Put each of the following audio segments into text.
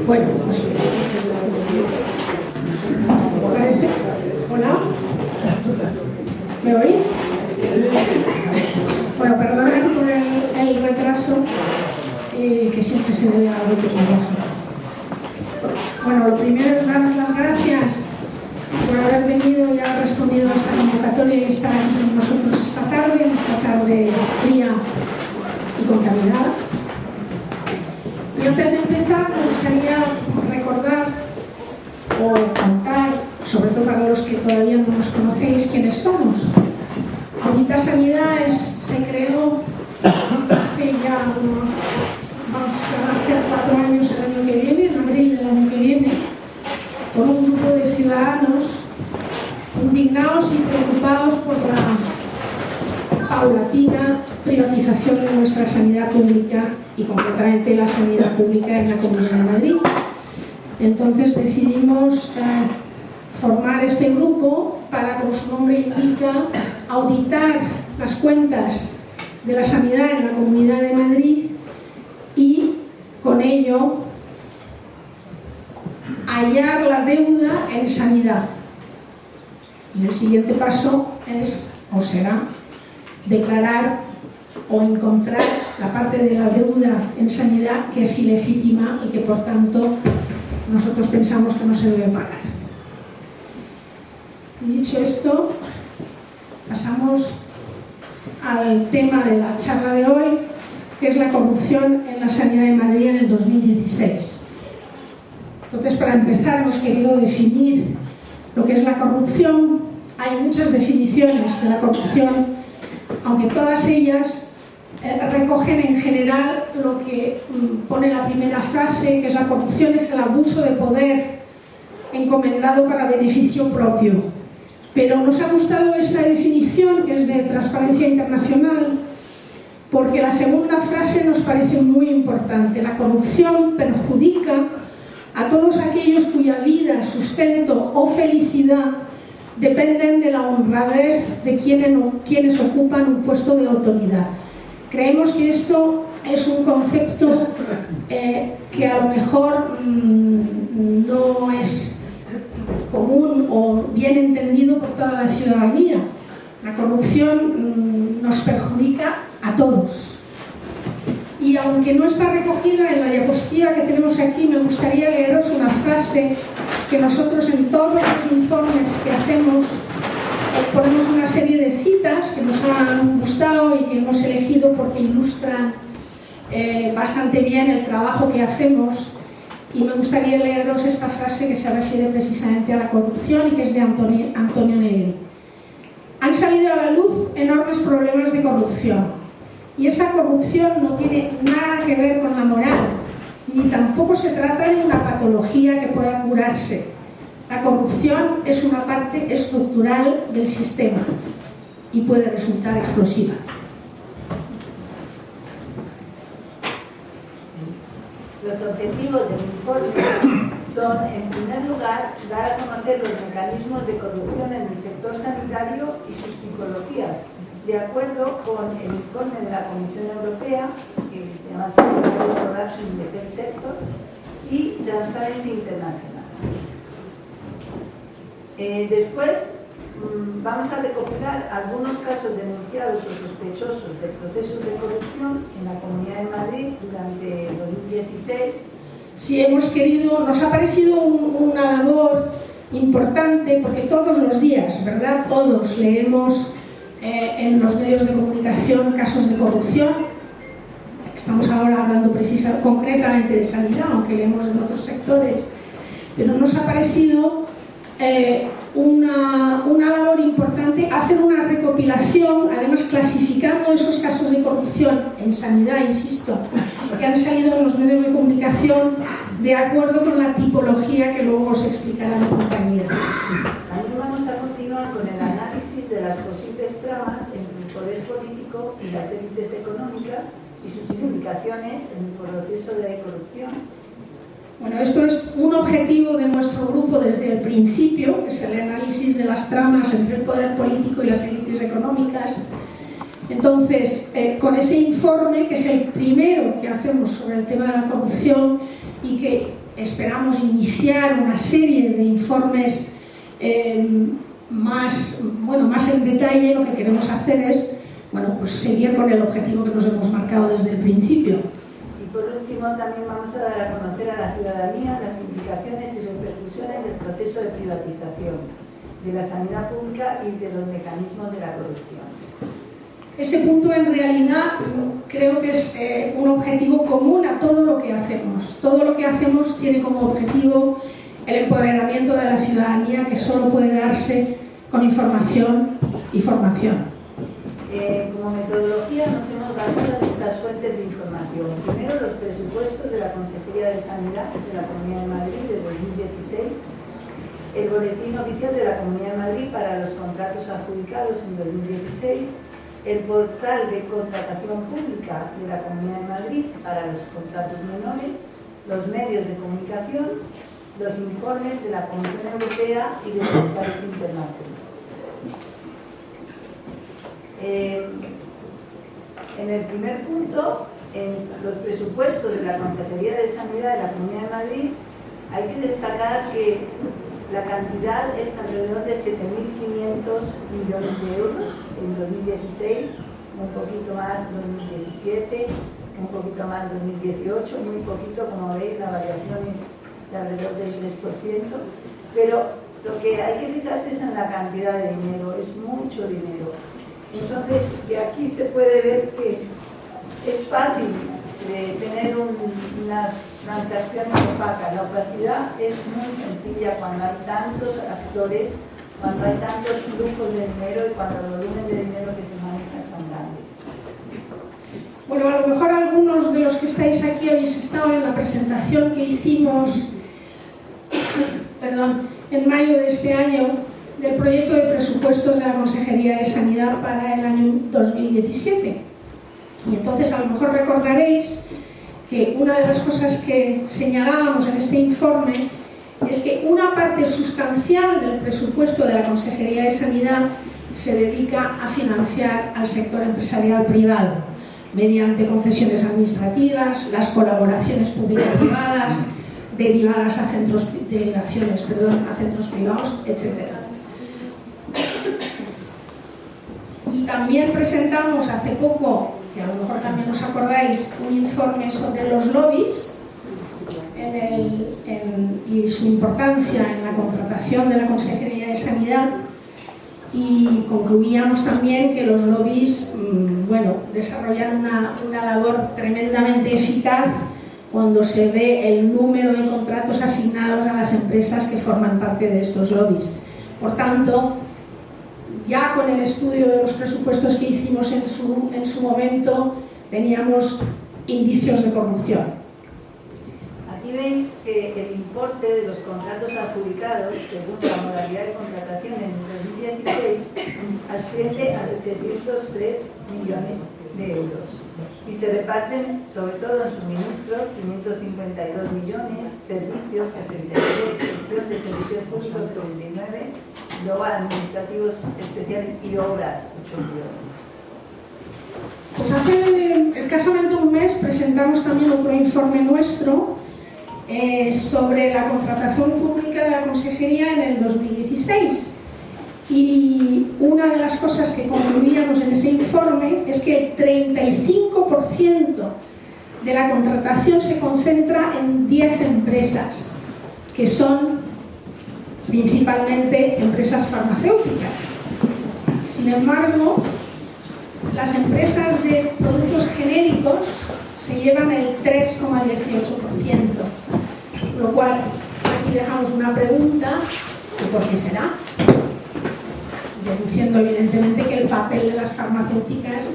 Bueno, pues, ¿parece? ¿Hola? ¿Me oís? Bueno, perdonad por el retraso, que siempre se debe a algo tecnológico. Bueno, lo primero es daros las gracias por haber venido y haber respondido a esta convocatoria y estar aquí con nosotros esta tarde fría y contaminada. Y antes de empezar, me gustaría recordar o contar, sobre todo para los que todavía no nos conocéis, quiénes somos. Bonita Sanidad se creó hace ya vamos a hacer 4 años el año que viene, en abril del año que viene, por un grupo de ciudadanos indignados y preocupados por la paulatina privatización de nuestra sanidad pública y concretamente la sanidad pública en la Comunidad de Madrid. Entonces decidimos formar este grupo para, como su nombre indica, auditar las cuentas de la sanidad en la Comunidad de Madrid y con ello hallar la deuda en sanidad. Y el siguiente paso es, o será, declarar o encontrar la parte de la deuda en sanidad que es ilegítima y que por tanto nosotros pensamos que no se debe pagar. Dicho esto, pasamos al tema de la charla de hoy, que es la corrupción en la sanidad de Madrid en el 2016. Entonces, para empezar, hemos querido definir lo que es la corrupción. Hay muchas definiciones de la corrupción, aunque todas ellas recogen en general lo que pone la primera frase, que es la corrupción es el abuso de poder encomendado para beneficio propio. Pero nos ha gustado esta definición, que es de Transparencia Internacional, porque la segunda frase nos parece muy importante. La corrupción perjudica a todos aquellos cuya vida, sustento o felicidad dependen de la honradez de quienes ocupan un puesto de autoridad. Creemos que esto es un concepto que a lo mejor no es común o bien entendido por toda la ciudadanía. La corrupción nos perjudica a todos. Y aunque no está recogida en la diapositiva que tenemos aquí, me gustaría leeros una frase que nosotros en todos los informes que hacemos ponemos una serie de citas que nos han gustado y que hemos elegido porque ilustran bastante bien el trabajo que hacemos. Y me gustaría leeros esta frase que se refiere precisamente a la corrupción y que es de Antonio Negri. Han salido a la luz enormes problemas de corrupción. Y esa corrupción no tiene nada que ver con la moral, ni tampoco se trata de una patología que pueda curarse. La corrupción es una parte estructural del sistema y puede resultar explosiva. Los objetivos del informe son, en primer lugar, dar a conocer los mecanismos de corrupción en el sector sanitario y sus tipologías, de acuerdo con el informe de la Comisión Europea, que se llama Corruption in the Health Sector, y Transparencia Internacional. Después vamos a recopilar algunos casos denunciados o sospechosos de procesos de corrupción en la Comunidad de Madrid durante 2016. Sí, hemos querido, nos ha parecido una labor importante porque todos los días, ¿verdad? Todos leemos en los medios de comunicación casos de corrupción. Estamos ahora hablando concretamente de sanidad, aunque leemos en otros sectores, pero nos ha parecido una labor importante hacer una recopilación, además clasificando esos casos de corrupción en sanidad, insisto, que han salido en los medios de comunicación de acuerdo con la tipología que luego os explicará mi compañera. Ahora vamos a continuar con el análisis de las posibles tramas entre el poder político y las élites económicas y sus implicaciones en el proceso de corrupción. Bueno, esto es un objetivo de nuestro grupo desde el principio, que es el análisis de las tramas entre el poder político y las élites económicas. Entonces, con ese informe, que es el primero que hacemos sobre el tema de la corrupción y que esperamos iniciar una serie de informes más en detalle, lo que queremos hacer es pues seguir con el objetivo que nos hemos marcado desde el principio. Y por último, también vamos a dar a conocer a la ciudadanía las implicaciones y repercusiones del proceso de privatización de la sanidad pública y de los mecanismos de la corrupción. Ese punto en realidad creo que es un objetivo común a todo lo que hacemos. Todo lo que hacemos tiene como objetivo el empoderamiento de la ciudadanía, que solo puede darse con información y formación. Como metodología nos hemos basado en estas fuentes de información. Primero, los presupuestos de la Consejería de Sanidad de la Comunidad de Madrid de 2016, el boletín oficial de la Comunidad de Madrid para los contratos adjudicados en 2016, el portal de contratación pública de la Comunidad de Madrid para los contratos menores, los medios de comunicación, los informes de la Comisión Europea y de portales internacionales. En el primer punto, en los presupuestos de la Consejería de Sanidad de la Comunidad de Madrid, hay que destacar que la cantidad es alrededor de 7.500 millones de euros en 2016, un poquito más en 2017, un poquito más en 2018, muy poquito, como veis, la variación es de alrededor del 3%, pero lo que hay que fijarse es en la cantidad de dinero, es mucho dinero. Entonces, de aquí se puede ver que es fácil tener unas transacciones opacas. La opacidad es muy sencilla cuando hay tantos actores, cuando hay tantos flujos de dinero y cuando el volumen de dinero que se maneja es tan grande. Bueno, a lo mejor algunos de los que estáis aquí habéis estado en la presentación que hicimos en mayo de este año del proyecto de presupuestos de la Consejería de Sanidad para el año 2017. Y entonces a lo mejor recordaréis que una de las cosas que señalábamos en este informe es que una parte sustancial del presupuesto de la Consejería de Sanidad se dedica a financiar al sector empresarial privado mediante concesiones administrativas, las colaboraciones público-privadas, derivaciones a centros privados, etc. Y también presentamos hace poco, que a lo mejor también os acordáis, un informe sobre los lobbies y su importancia en la contratación de la Consejería de Sanidad, y concluíamos también que los lobbies desarrollan una labor tremendamente eficaz cuando se ve el número de contratos asignados a las empresas que forman parte de estos lobbies. Por tanto, ya con el estudio de los presupuestos que hicimos en su momento, teníamos indicios de corrupción. Aquí veis que el importe de los contratos adjudicados, según la modalidad de contratación en 2016, asciende a 703 millones de euros. Y se reparten, sobre todo en suministros, 552 millones, servicios, 63, gestión de servicios públicos, 49, luego administrativos especiales y obras, 8 millones. Pues hace escasamente un mes presentamos también otro informe nuestro sobre la contratación pública de la Consejería en el 2016. Y una de las cosas que concluíamos en ese informe es que el 35% de la contratación se concentra en 10 empresas, que son principalmente empresas farmacéuticas. Sin embargo, las empresas de productos genéricos se llevan el 3,18%, lo cual aquí dejamos una pregunta: ¿por qué será? Deduciendo evidentemente que el papel de las farmacéuticas,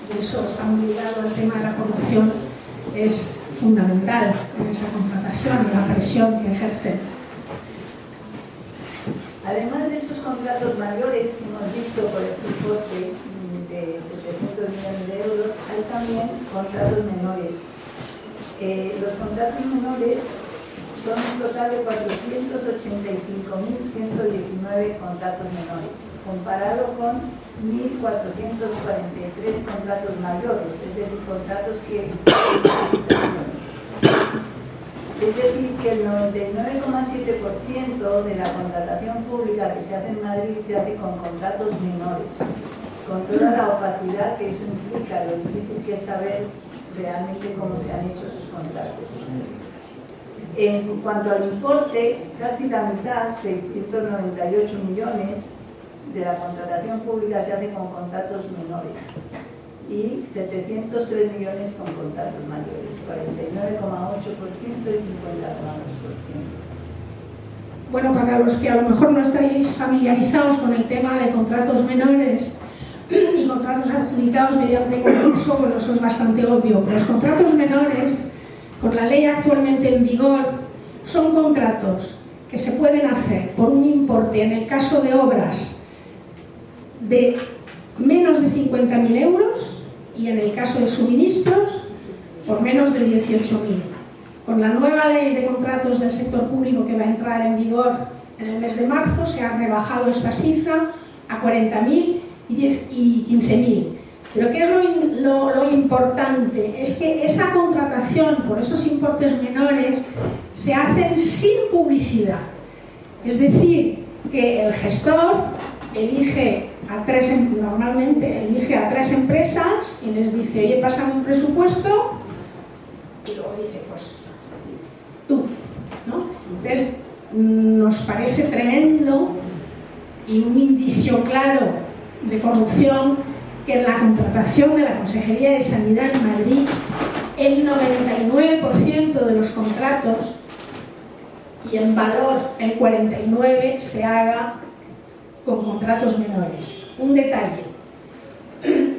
y eso está muy ligado al tema de la corrupción, es fundamental en esa contratación y la presión que ejercen. Además de esos contratos mayores que hemos visto por este importe de 700 millones de euros, hay también contratos menores. Los contratos menores son un total de 485.119 contratos menores. comparado con 1.443 contratos mayores, es decir, contratos que... Es decir, que el 99,7% de la contratación pública que se hace en Madrid se hace con contratos menores, con toda la opacidad que eso implica, lo difícil que es saber realmente cómo se han hecho esos contratos. En cuanto al importe, casi la mitad, 698 millones, de la contratación pública se hace con contratos menores y 703 millones con contratos mayores, 49,8% y 50,2%. Bueno, para los que a lo mejor no estáis familiarizados con el tema de contratos menores y contratos adjudicados mediante concurso, bueno, eso es bastante obvio. Los contratos menores, con la ley actualmente en vigor, son contratos que se pueden hacer por un importe, en el caso de obras, de menos de 50.000 euros y en el caso de suministros por menos de 18.000. Con la nueva ley de contratos del sector público que va a entrar en vigor en el mes de marzo se ha rebajado esta cifra a 40.000 y 15.000. Pero ¿qué es lo importante? Es que esa contratación por esos importes menores se hacen sin publicidad. Es decir, que el gestor normalmente elige a 3 empresas y les dice, oye, pásame un presupuesto, y luego dice, pues tú, ¿no? Entonces, nos parece tremendo y un indicio claro de corrupción que en la contratación de la Consejería de Sanidad en Madrid, el 99% de los contratos, y en valor el 49%, se haga con contratos menores. Un detalle,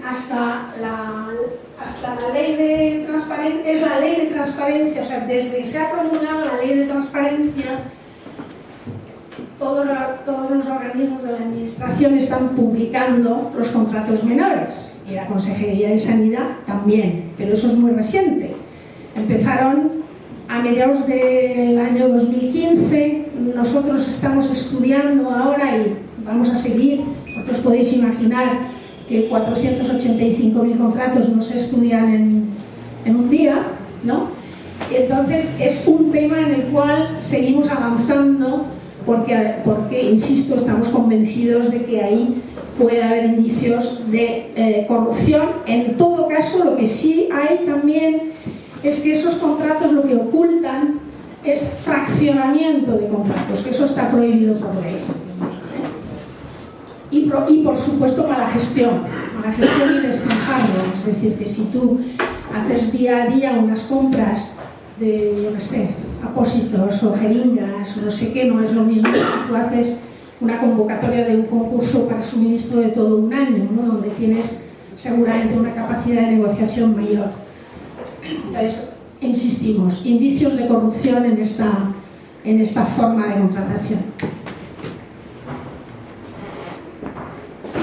hasta la ley de transparencia, es la ley de transparencia, o sea, desde que se ha promulgado la ley de transparencia, todos los organismos de la administración están publicando los contratos menores, y la Consejería de Sanidad también, pero eso es muy reciente. Empezaron a mediados del año 2015, nosotros estamos estudiando ahora y vamos a seguir. Vosotros podéis imaginar que 485.000 contratos no se estudian en un día, ¿no? Entonces es un tema en el cual seguimos avanzando porque insisto, estamos convencidos de que ahí puede haber indicios de corrupción. En todo caso, lo que sí hay también es que esos contratos lo que ocultan es fraccionamiento de contratos, que eso está prohibido por ley. Y por supuesto mala gestión indispensable, es decir, que si tú haces día a día unas compras de, yo qué sé, apósitos o jeringas o no sé qué, no es lo mismo que si tú haces una convocatoria de un concurso para suministro de todo un año, ¿no? Donde tienes seguramente una capacidad de negociación mayor. Entonces, insistimos, indicios de corrupción en esta forma de contratación.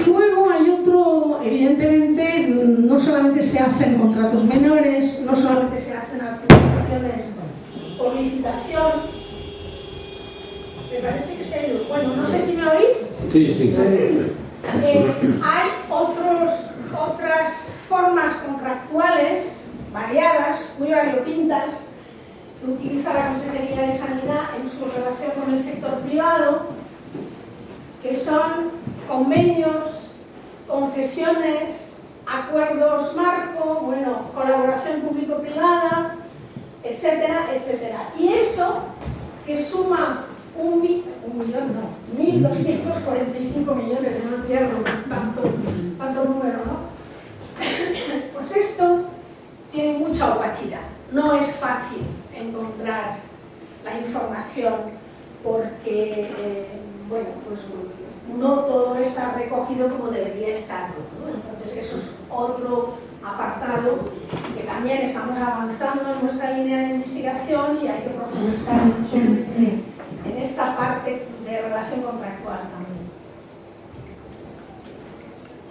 Y luego hay otro, evidentemente, no solamente se hacen contratos menores, no solamente se hacen adjudicaciones por licitación. Me parece que se ha ido. Bueno, no sé si me oís. Sí. Hay otras formas contractuales variadas, muy variopintas, que utiliza la Consejería de Sanidad en su relación con el sector privado, que son convenios, concesiones, acuerdos marco, colaboración público-privada, etcétera, etcétera. Y eso, que suma 1.245 millones, no entiendo tanto número, ¿no? Pues esto tiene mucha opacidad. No es fácil encontrar la información porque, pues no todo está recogido como debería estarlo, ¿no? Entonces eso es otro apartado que también estamos avanzando en nuestra línea de investigación y hay que profundizar mucho en esta parte de relación contractual también.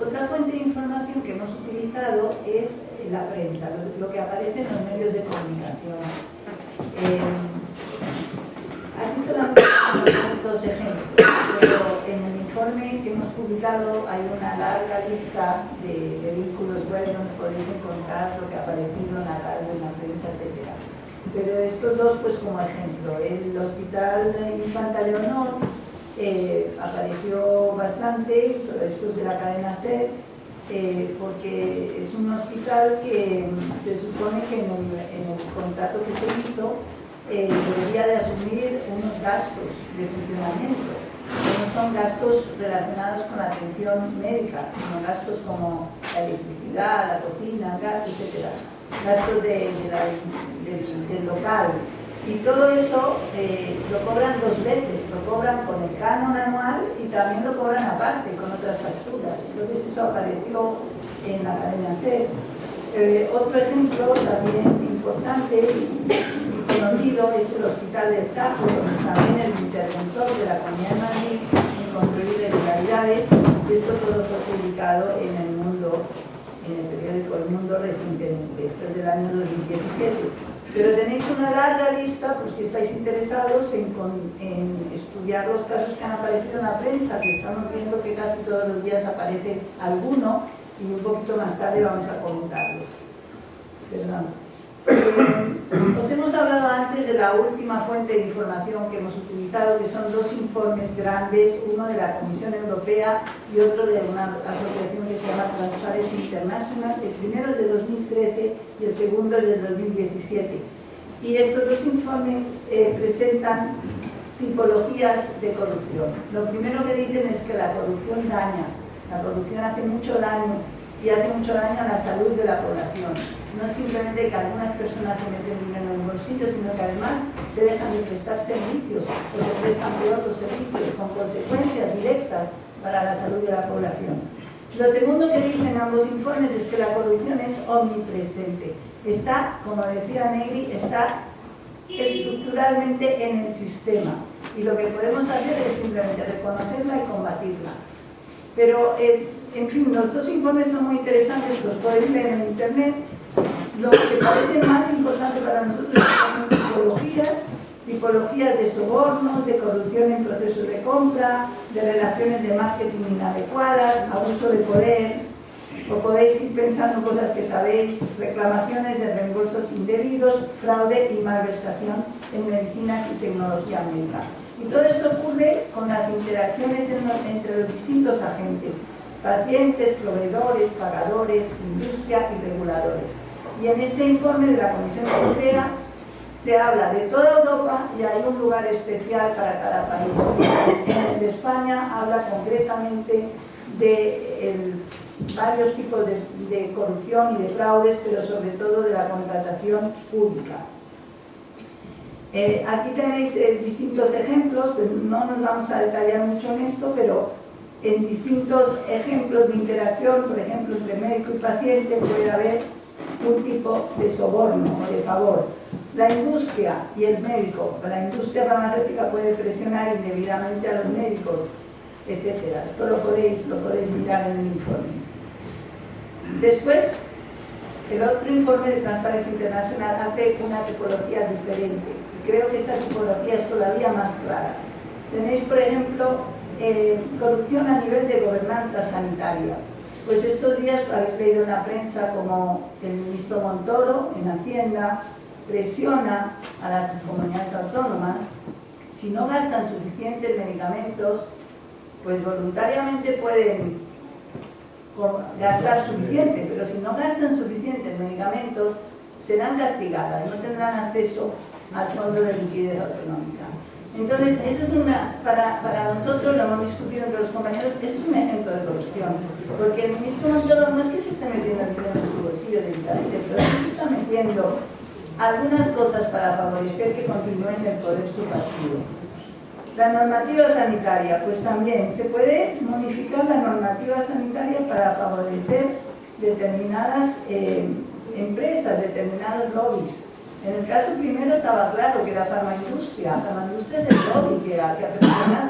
Otra fuente de información que hemos utilizado es la prensa, lo que aparece en los medios de comunicación. Aquí solamente dos ejemplos, pero en el informe que hemos publicado hay una larga lista de vehículos web donde podéis encontrar lo que ha aparecido en la radio, en la prensa, etc. Pero estos dos, pues como ejemplo, el Hospital Infanta Leonor apareció bastante, estos de la cadena SER, porque es un hospital que se supone que en el contrato que se hizo debería de asumir unos gastos de funcionamiento, que no son gastos relacionados con la atención médica, sino gastos como la electricidad, la cocina, el gas, etc. Gastos del local. Y todo eso lo cobran dos veces, lo cobran con el canon anual y también lo cobran aparte, con otras facturas. Entonces eso apareció en la cadena SER. Otro ejemplo también importante y conocido es el Hospital del Tajo, donde también el interventor de la Comunidad de Madrid encontró irregularidades, y esto todo fue publicado en el Mundo, en el periódico El Mundo recientemente, esto es del año 2017. Pero tenéis una larga lista, por si estáis interesados en estudiar los casos que han aparecido en la prensa, que estamos viendo que casi todos los días aparece alguno, y un poquito más tarde vamos a comentarlos. Perdón. Os hemos hablado antes de la última fuente de información que hemos utilizado, que son dos informes grandes, uno de la Comisión Europea y otro de una asociación que se llama Transparency International. El primero es de 2013 y el segundo es del 2017. Y estos dos informes presentan tipologías de corrupción. Lo primero que dicen es que la corrupción daña, la corrupción hace mucho daño y hace mucho daño a la salud de la población. No es simplemente que algunas personas se meten dinero en el bolsillo, sino que además se dejan de prestar servicios o se prestan peor los servicios con consecuencias directas para la salud de la población. Lo segundo que dicen ambos informes es que la corrupción es omnipresente. Está, como decía Negri, está estructuralmente en el sistema y lo que podemos hacer es simplemente reconocerla y combatirla. Pero, en fin, los dos informes son muy interesantes, los podéis leer en internet. Lo que parece más importante para nosotros son tipologías de sobornos, de corrupción en procesos de compra, de relaciones de marketing inadecuadas, abuso de poder, o podéis ir pensando cosas que sabéis, reclamaciones de reembolsos indebidos, fraude y malversación en medicinas y tecnología médica. Y todo esto ocurre con las interacciones entre los distintos agentes, pacientes, proveedores, pagadores, industria y reguladores. Y en este informe de la Comisión Europea se habla de toda Europa y hay un lugar especial para cada país. En el de España habla concretamente de varios tipos de corrupción y de fraudes, pero sobre todo de la contratación pública. Aquí tenéis distintos ejemplos, pues no nos vamos a detallar mucho en esto, pero en distintos ejemplos de interacción, por ejemplo, entre médico y paciente, puede haber un tipo de soborno o de favor. La industria y el médico, la industria farmacéutica puede presionar indebidamente a los médicos, etc. Esto lo podéis mirar en el informe. Después, el otro informe de Transparency International hace una tipología diferente. Creo que esta tipología es todavía más clara. Tenéis, por ejemplo, corrupción a nivel de gobernanza sanitaria. Pues estos días habéis leído en la prensa como el ministro Montoro, en Hacienda, presiona a las comunidades autónomas. Si no gastan suficientes medicamentos, pues voluntariamente pueden gastar suficiente, pero si no gastan suficientes medicamentos, serán castigadas, no tendrán acceso al fondo de liquidez autonómica. Entonces, eso es para nosotros, lo hemos discutido entre los compañeros, es un ejemplo de corrupción, porque el ministro Montoro no es que se esté metiendo el dinero en su bolsillo directamente, pero sí se está metiendo algunas cosas para favorecer que continúe en el poder su partido. La normativa sanitaria, pues también se puede modificar la normativa sanitaria para favorecer determinadas empresas, determinados lobbies. En el caso primero estaba claro que era farmaindustria. La farmaindustria es el lobby que ha presionado.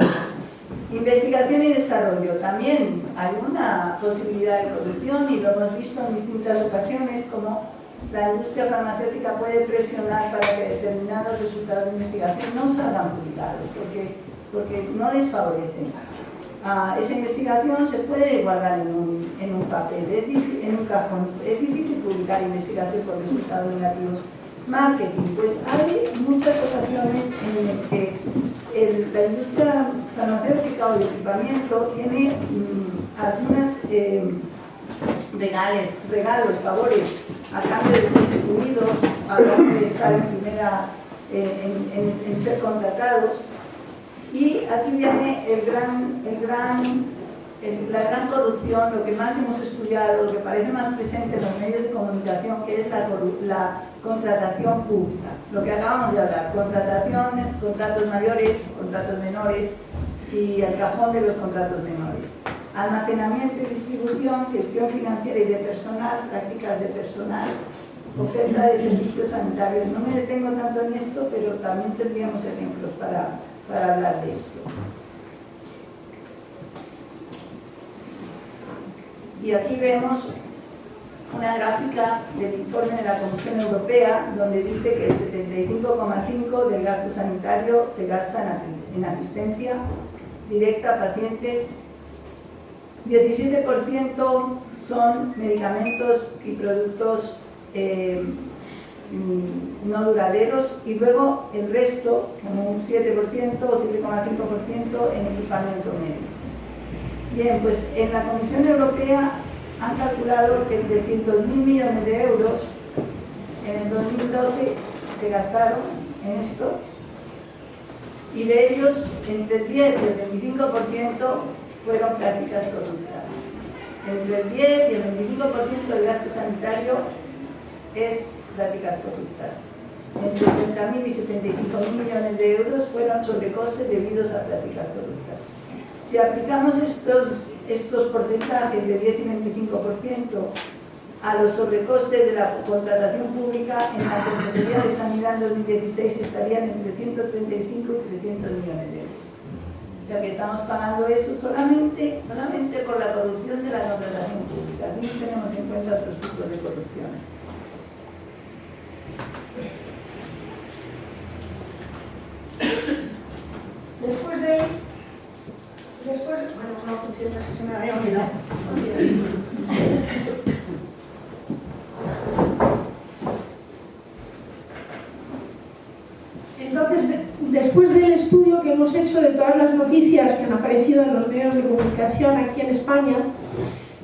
Investigación y desarrollo. También hay una posibilidad de corrupción y lo hemos visto en distintas ocasiones como la industria farmacéutica puede presionar para que determinados resultados de investigación no salgan publicados porque no les favorecen. esa investigación se puede guardar en un papel, en un cajón. Es difícil publicar investigación con resultados negativos. Marketing, pues hay muchas ocasiones en las que la industria farmacéutica o de equipamiento tiene algunos regalos, favores, a cambio de ser distribuidos, a cambio de estar en ser contratados. Y aquí viene la gran corrupción, lo que más hemos estudiado, lo que parece más presente en los medios de comunicación, que es la contratación pública. Lo que acabamos de hablar, contrataciones, contratos mayores, contratos menores y el cajón de los contratos menores. Almacenamiento y distribución, gestión financiera y de personal, prácticas de personal, oferta de servicios sanitarios. No me detengo tanto en esto, pero también tendríamos ejemplos para hablar de esto. Y aquí vemos una gráfica del informe de la Comisión Europea, donde dice que el 75,5% del gasto sanitario se gasta en asistencia directa a pacientes, 17% son medicamentos y productos no duraderos, y luego el resto, como un 7% o 7,5% en equipamiento médico. Bien, pues en la Comisión Europea han calculado que 300.000 millones de euros en el 2012 se gastaron en esto, y de ellos entre el 10 y el 25% fueron prácticas corruptas. Entre el 10 y el 25% del gasto sanitario es prácticas corruptas. Entre 30.000 y 75.000 millones de euros fueron sobrecostes debidos a prácticas corruptas. Si aplicamos estos porcentajes de 10 y 25% a los sobrecostes de la contratación pública, en la Consejería de Sanidad en 2016 estarían entre 135 y 300 millones de euros. O sea que estamos pagando eso solamente por la corrupción de la contratación pública. Aquí no tenemos en cuenta otros tipos de corrupción. Bueno, no funciona, si se me había olvidado. Entonces, después del estudio que hemos hecho de todas las noticias que han aparecido en los medios de comunicación aquí en España,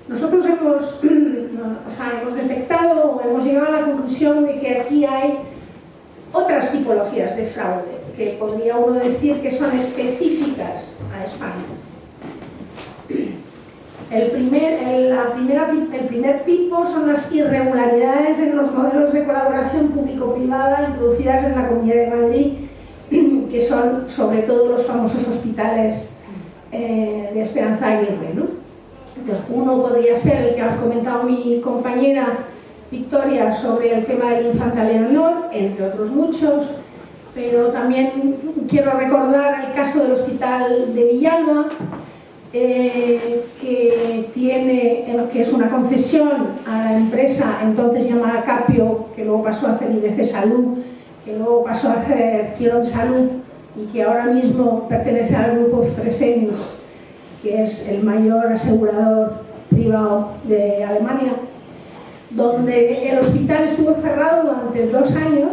nosotros hemos detectado o hemos llegado a la conclusión de que aquí hay otras tipologías de fraude, que podría uno decir que son específicas a España. El primer tipo son las irregularidades en los modelos de colaboración público-privada introducidas en la Comunidad de Madrid, que son sobre todo los famosos hospitales de Esperanza Aguirre, ¿no? Entonces, uno podría ser el que ha comentado mi compañera Victoria sobre el tema del Infanta Leonor, entre otros muchos, pero también quiero recordar el caso del Hospital de Villalba, que es una concesión a la empresa entonces llamada Capio, que luego pasó a hacer IDC Salud, que luego pasó a hacer Quirón Salud y que ahora mismo pertenece al grupo Fresenius, que es el mayor asegurador privado de Alemania, donde el hospital estuvo cerrado durante 2 años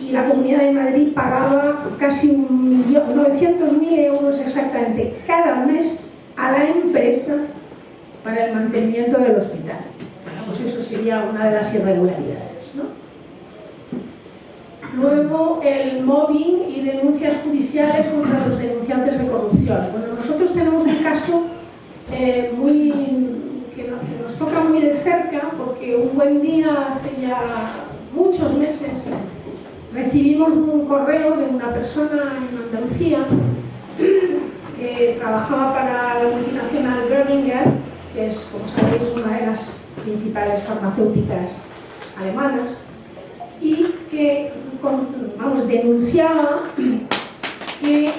y la Comunidad de Madrid pagaba casi 900.000 euros exactamente cada mes a la empresa para el mantenimiento del hospital. Bueno, pues eso sería una de las irregularidades, ¿no? Luego, el mobbing y denuncias judiciales contra los denunciantes de corrupción. Bueno, nosotros tenemos un caso que nos toca muy de cerca, porque un buen día, hace ya muchos meses, recibimos un correo de una persona en Andalucía que trabajaba para la multinacional Boehringer, que es, como sabéis, una de las principales farmacéuticas alemanas, y que denunciaba que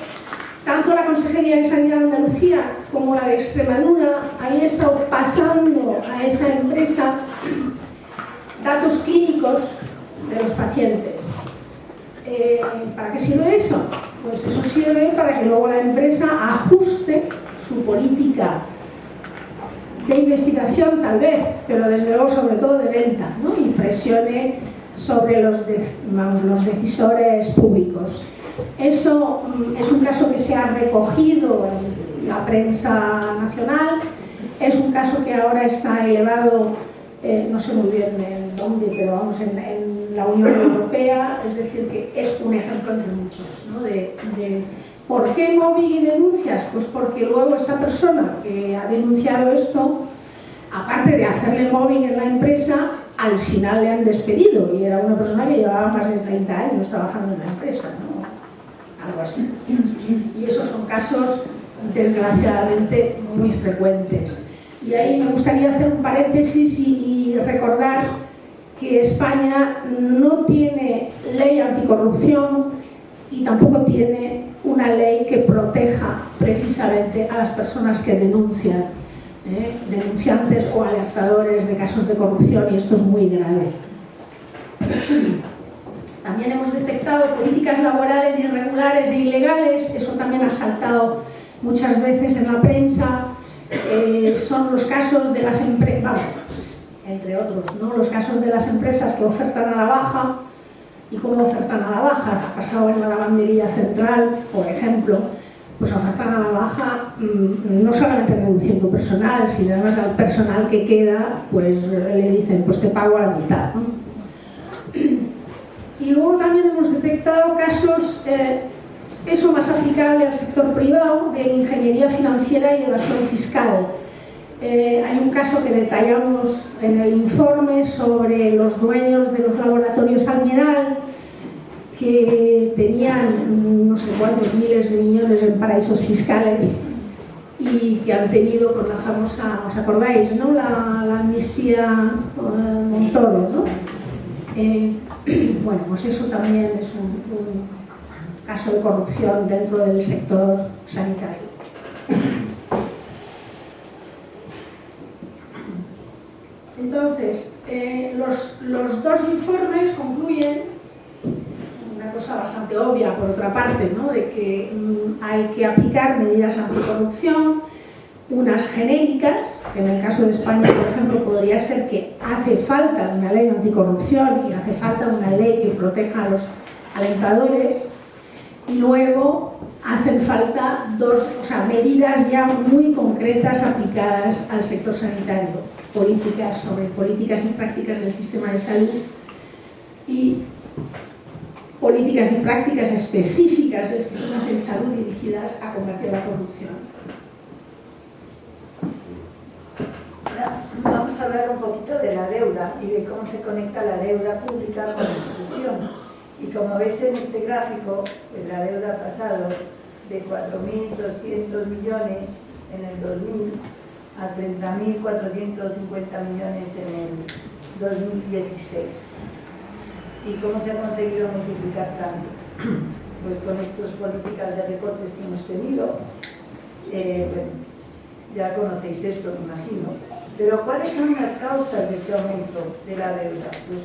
tanto la Consejería de Sanidad de Andalucía como la de Extremadura habían estado pasando a esa empresa datos clínicos de los pacientes. ¿Para qué sirve eso? Pues eso sirve para que luego la empresa ajuste su política de investigación, tal vez, pero desde luego sobre todo de venta, ¿no? Y presione sobre los decisores públicos. Eso es un caso que se ha recogido en la prensa nacional, es un caso que ahora está elevado, no sé muy bien en dónde, pero vamos, en la Unión Europea, es decir, que es un ejemplo entre muchos, ¿no? de ¿por qué mobbing y denuncias? Pues porque luego esta persona que ha denunciado esto, aparte de hacerle mobbing en la empresa, al final le han despedido, y era una persona que llevaba más de 30 años trabajando en la empresa, ¿no? Algo así. Y esos son casos, desgraciadamente, muy frecuentes. Y ahí me gustaría hacer un paréntesis y recordar que España no tiene ley anticorrupción y tampoco tiene una ley que proteja precisamente a las personas que denuncian, denunciantes o alertadores de casos de corrupción, y esto es muy grave. También hemos detectado políticas laborales irregulares e ilegales, eso también ha saltado muchas veces en la prensa. Son los casos de las empresas, entre otros, ¿no? Los casos de las empresas que ofertan a la baja. ¿Y cómo ofertan a la baja? Ha pasado en la lavandería central, por ejemplo, pues ofertan a la baja no solamente reduciendo personal, sino además al personal que queda, pues le dicen, pues te pago a la mitad, ¿no? Y luego también hemos detectado casos, eso más aplicable al sector privado, de ingeniería financiera y evasión fiscal. Hay un caso que detallamos en el informe sobre los dueños de los laboratorios Almiral, que tenían no sé cuántos miles de millones en paraísos fiscales y que han tenido con la famosa, ¿os acordáis, no? La amnistía Montoro, ¿no? Bueno, pues eso también es un caso de corrupción dentro del sector sanitario. Entonces, los dos informes concluyen una cosa bastante obvia, por otra parte, ¿no? De que hay que aplicar medidas anticorrupción, unas genéricas, que en el caso de España, por ejemplo, podría ser que hace falta una ley anticorrupción y hace falta una ley que proteja a los alentadores, y luego hacen falta medidas ya muy concretas aplicadas al sector sanitario, políticas sobre políticas y prácticas del sistema de salud y políticas y prácticas específicas del sistema de salud dirigidas a combatir la corrupción. Vamos a hablar un poquito de la deuda y de cómo se conecta la deuda pública con la corrupción. Y como veis en este gráfico, la deuda ha pasado de 4.200 millones en el 2000 a 30.450 millones en el 2016. ¿Y cómo se ha conseguido multiplicar tanto? Pues con estas políticas de recortes que hemos tenido. Bueno, ya conocéis esto, me imagino. Pero ¿cuáles son las causas de este aumento de la deuda? Pues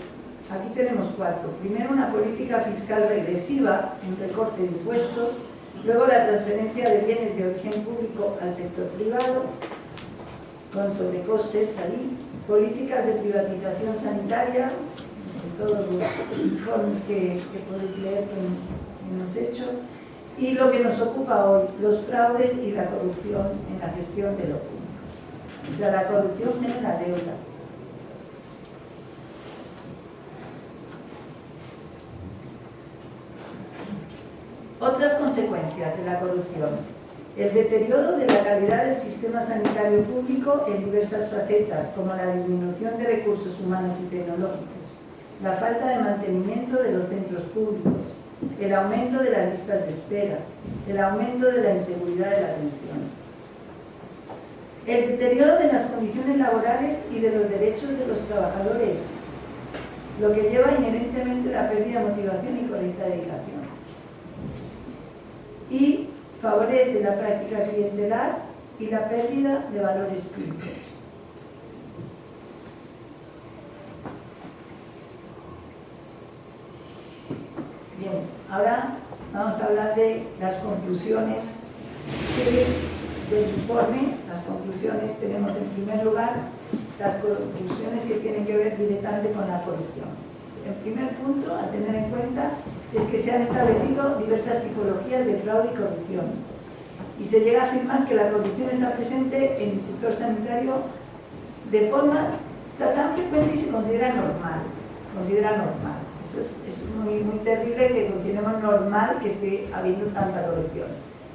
aquí tenemos 4. Primero, una política fiscal regresiva, un recorte de impuestos. Luego, la transferencia de bienes de origen público al sector privado, con sobrecostes ahí. Políticas de privatización sanitaria, en todos los informes que podéis leer que hemos hecho. Y lo que nos ocupa hoy, los fraudes y la corrupción en la gestión de lo público. O sea, la corrupción genera deuda. Otras consecuencias de la corrupción: el deterioro de la calidad del sistema sanitario público en diversas facetas, como la disminución de recursos humanos y tecnológicos, la falta de mantenimiento de los centros públicos, el aumento de las listas de espera, el aumento de la inseguridad de la atención, el deterioro de las condiciones laborales y de los derechos de los trabajadores, lo que lleva inherentemente la pérdida de motivación y correcta dedicación. Y favorece la práctica clientelar y la pérdida de valores cívicos. Bien, ahora vamos a hablar de las conclusiones del informe. Las conclusiones tenemos en primer lugar las conclusiones que tienen que ver directamente con la corrupción. El primer punto a tener en cuenta es que se han establecido diversas tipologías de fraude y corrupción y se llega a afirmar que la corrupción está presente en el sector sanitario de forma tan frecuente y se considera normal. Eso es muy terrible que consideremos normal que esté habiendo tanta corrupción.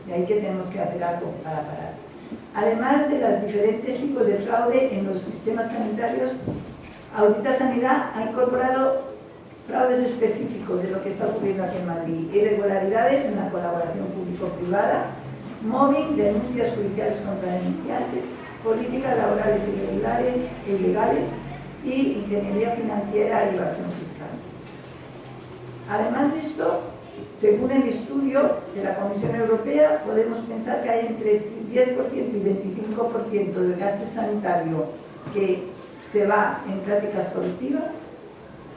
Y ahí que tenemos que hacer algo para parar. Además de los diferentes tipos de fraude en los sistemas sanitarios, Audita Sanidad ha incorporado fraudes específicos de lo que está ocurriendo aquí en Madrid, irregularidades en la colaboración público-privada, mobbing, denuncias judiciales contra denunciantes, políticas laborales irregulares e ilegales y ingeniería financiera y evasión fiscal. Además de esto, según el estudio de la Comisión Europea, podemos pensar que hay entre 10% y 25% del gasto sanitario que se va en prácticas corruptivas,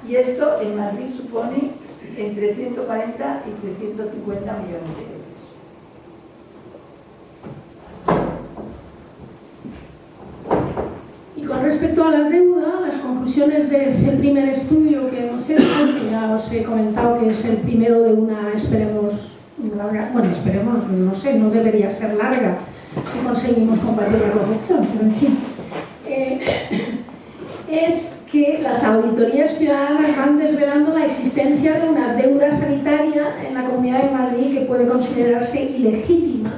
y esto en Madrid supone entre 140 y 350 millones de euros. Y con respecto a la deuda, las conclusiones de ese primer estudio que hemos hecho, que ya os he comentado que es el primero de una, esperemos, larga, bueno, esperemos, no sé, no debería ser larga si conseguimos combatir la corrupción, pero en fin, es que las auditorías ciudadanas van desvelando la existencia de una deuda sanitaria en la Comunidad de Madrid que puede considerarse ilegítima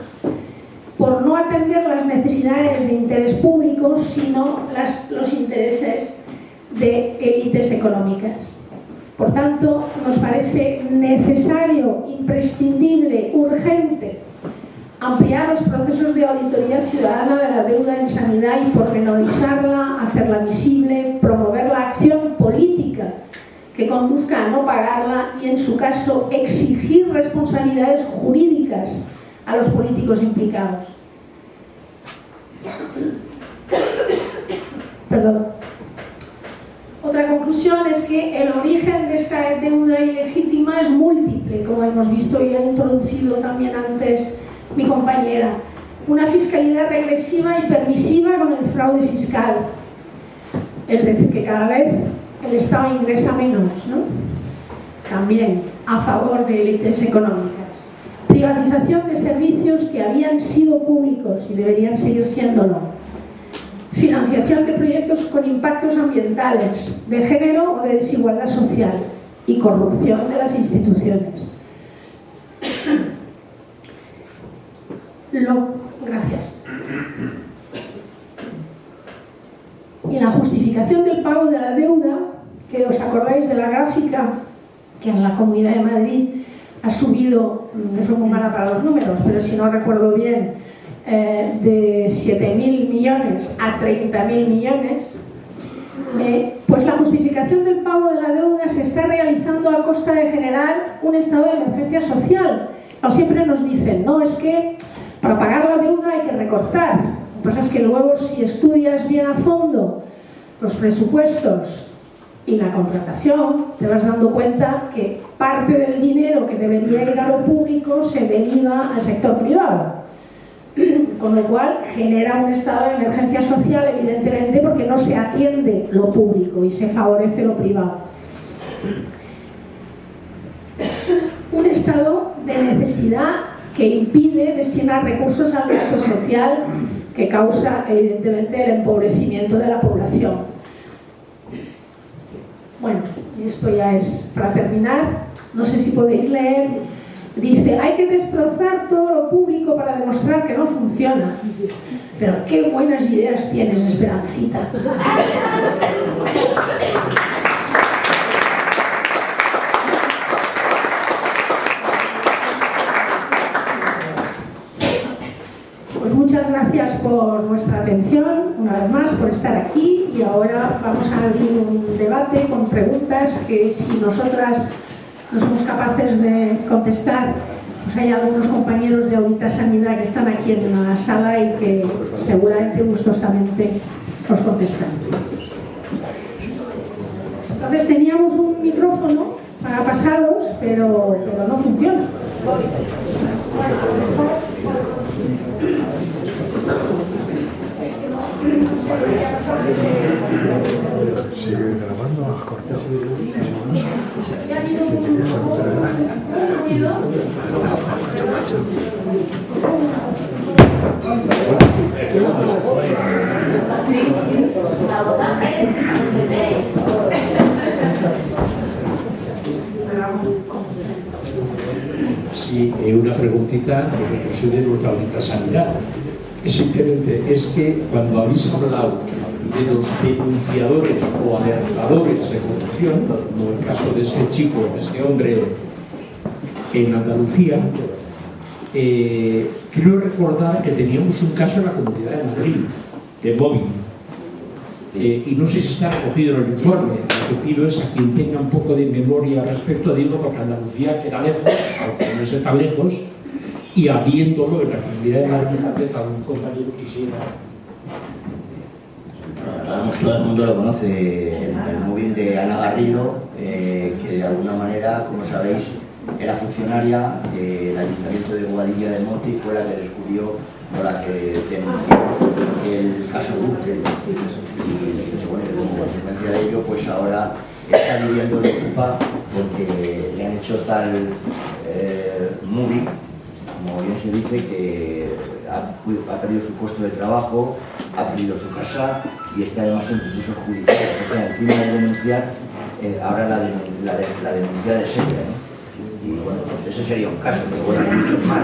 por no atender las necesidades de interés público, sino los intereses de élites económicas. Por tanto, nos parece necesario, imprescindible, urgente, ampliar los procesos de auditoría ciudadana de la deuda en sanidad y pormenorizarla, hacerla visible, promover la acción política que conduzca a no pagarla y, en su caso, exigir responsabilidades jurídicas a los políticos implicados. Perdón. Otra conclusión es que el origen de esta deuda ilegítima es múltiple, como hemos visto y ha introducido también antes mi compañera. Una fiscalidad regresiva y permisiva con el fraude fiscal. Es decir, que cada vez el Estado ingresa menos, ¿no? También a favor de élites económicas. Privatización de servicios que habían sido públicos y deberían seguir siéndolo. Financiación de proyectos con impactos ambientales, de género o de desigualdad social. Y corrupción de las instituciones. Gracias. Y la justificación del pago de la deuda, que os acordáis de la gráfica que en la Comunidad de Madrid ha subido, no soy muy mala para los números, pero si no recuerdo bien, de 7.000 millones a 30.000 millones, pues la justificación del pago de la deuda se está realizando a costa de generar un estado de emergencia social. O siempre nos dicen, no, es que para pagar la deuda hay que recortar. Lo que pasa es que luego, si estudias bien a fondo los presupuestos y la contratación, te vas dando cuenta que parte del dinero que debería ir a lo público se deriva al sector privado. Con lo cual genera un estado de emergencia social, evidentemente, porque no se atiende lo público y se favorece lo privado. Un estado de necesidad que impide destinar recursos al gasto social, que causa evidentemente el empobrecimiento de la población. Bueno, y esto ya es para terminar. No sé si podéis leer. Dice, hay que destrozar todo lo público para demostrar que no funciona. Pero qué buenas ideas tienes, Esperancita. Pues muchas gracias por vuestra atención, una vez más, por estar aquí, y ahora vamos a abrir un debate con preguntas que, si nosotras no somos capaces de contestar, pues hay algunos compañeros de Audita Sanidad que están aquí en la sala y que seguramente gustosamente os contestan. Entonces teníamos un micrófono para pasaros, pero no funciona. Sigue grabando, has cortado. Sí, una preguntita, porque yo soy de nuestra bonita sanidad. Simplemente es que cuando habéis hablado de los denunciadores o alertadores de corrupción, como el caso de este chico, de este hombre en Andalucía, quiero recordar que teníamos un caso en la Comunidad de Madrid, de móvil. Y no sé si está recogido en el informe. Lo que pido es a quien tenga un poco de memoria al respecto, digo, porque Andalucía queda lejos, aunque no esté tan lejos, y habiéndolo en la Comunidad de Madrid, tal vez algún compañero quisiera. Todo el mundo lo conoce, el móvil de Ana Garrido, que de alguna manera, como sabéis, era funcionaria del Ayuntamiento de Boadilla del Monte y fue la que descubrió o la que denunció el caso Gürtel. Y bueno, como consecuencia de ello, pues ahora está viviendo de culpa porque le han hecho tal movie, como bien se dice, que ha perdido su puesto de trabajo, ha perdido su casa y está además en procesos judiciales. O sea, encima de denunciar, ahora la denuncia de serie, ¿no? Y bueno, pues ese sería un caso, pero bueno, hay muchos más.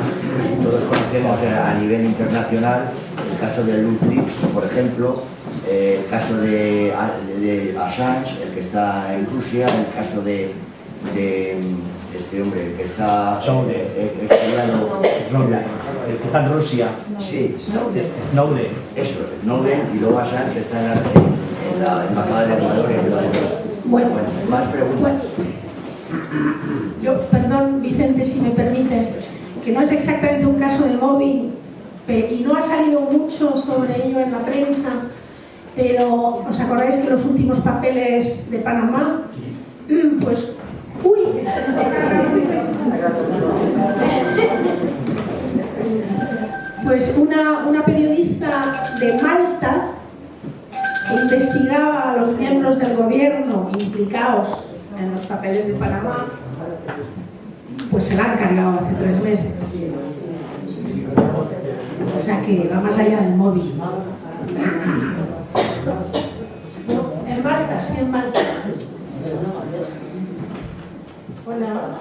Todos conocemos a nivel internacional el caso de LuxLeaks, por ejemplo, el caso de Assange, el que está en Rusia, el caso de este hombre que está exiliado, el que está en Rusia. Sí, Snowden. Eso, Snowden, y luego Assange, que está en la embajada de Ecuador. Bueno, más preguntas. Yo, perdón, Vicente, si me permites, que no es exactamente un caso de móvil y no ha salido mucho sobre ello en la prensa, pero ¿os acordáis que los últimos papeles de Panamá? Pues, uy, pues una periodista de Malta que investigaba a los miembros del gobierno implicados en los papeles de Panamá, pues se la han cargado hace 3 meses. O sea que va más allá del móvil. En Malta, sí, en Malta. Hola,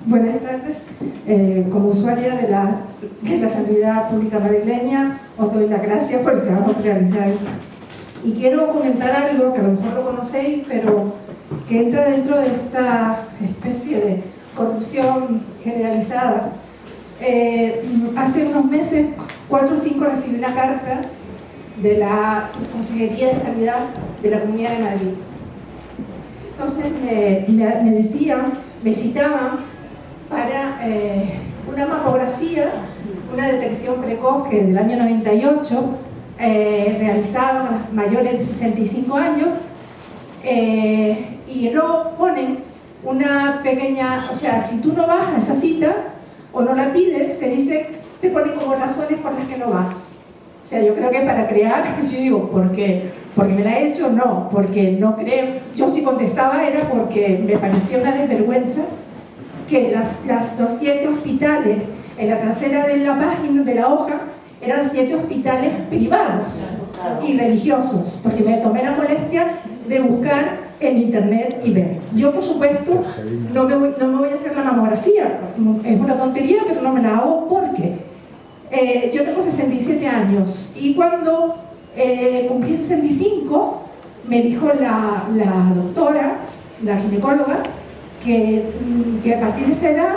buenas tardes. Como usuaria de la sanidad pública madrileña, os doy las gracias por el trabajo que realizáis. Y quiero comentar algo que a lo mejor lo conocéis, pero que entra dentro de esta especie de corrupción generalizada. Hace unos meses, 4 o 5, recibí una carta de la Consejería de Sanidad de la Comunidad de Madrid. Entonces me decían, me citaban para una mamografía, una detección precoz que del año 98 realizaban a las mayores de 65 años, y luego ponen una pequeña, o sea, si tú no vas a esa cita o no la pides, te ponen como razones por las que no vas. O sea, yo creo que para crear, yo digo, porque me la he hecho, no, porque no creo. Yo si contestaba era porque me parecía una desvergüenza que los 7 hospitales en la trasera de la página, de la hoja, eran 7 hospitales privados y religiosos, porque me tomé la molestia de buscar en internet y ver. Yo, por supuesto, no me voy a hacer la mamografía, es una tontería, pero no me la hago porque yo tengo 67 años y cuando cumplí 65 me dijo la doctora, la ginecóloga, que a partir de esa edad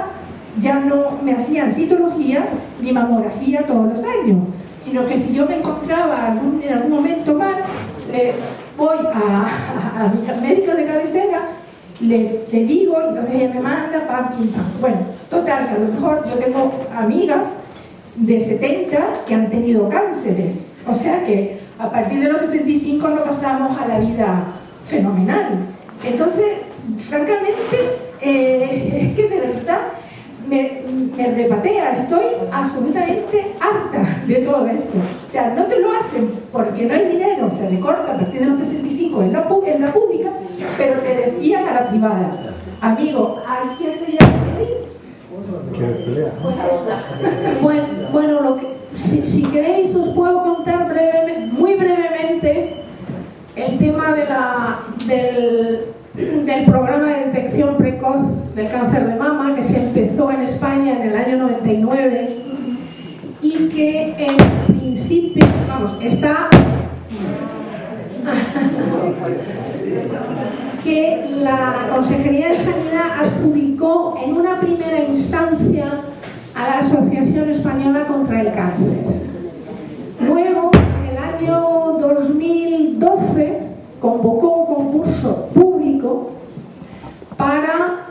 ya no me hacían citología ni mamografía todos los años, sino que si yo me encontraba en algún momento mal, voy a mi médico de cabecera, le digo, entonces ella me manda, pam, pim, pam. Bueno, total, que a lo mejor yo tengo amigas de 70 que han tenido cánceres, o sea que a partir de los 65 no pasamos a la vida fenomenal. Entonces, francamente, es que de verdad me repatea, estoy absolutamente harta de todo esto. O sea, no te lo hacen porque no hay dinero, se recorta a partir de los 65 en la pública, pero te desvían a la privada. Amigo, ¿hay quién se llama ahí? ¿Quieres pelear? Bueno, si queréis os puedo contar muy brevemente el tema del programa de detección precoz del cáncer de mama que se empezó en España en el año 99 y que en principio, está que la Consejería de Sanidad adjudicó en una primera instancia a la Asociación Española contra el Cáncer. Luego, en el año 2012, convocó un concurso público para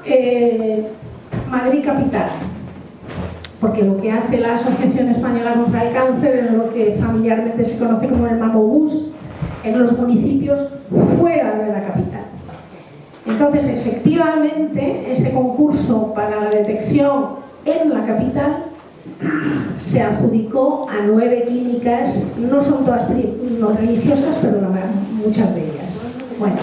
Madrid Capital, porque lo que hace la Asociación Española contra el Cáncer es lo que familiarmente se conoce como el Mamobús en los municipios fuera de la capital. Entonces, efectivamente, ese concurso para la detección en la capital se adjudicó a 9 clínicas, no son todas no religiosas, pero muchas de ellas. Bueno,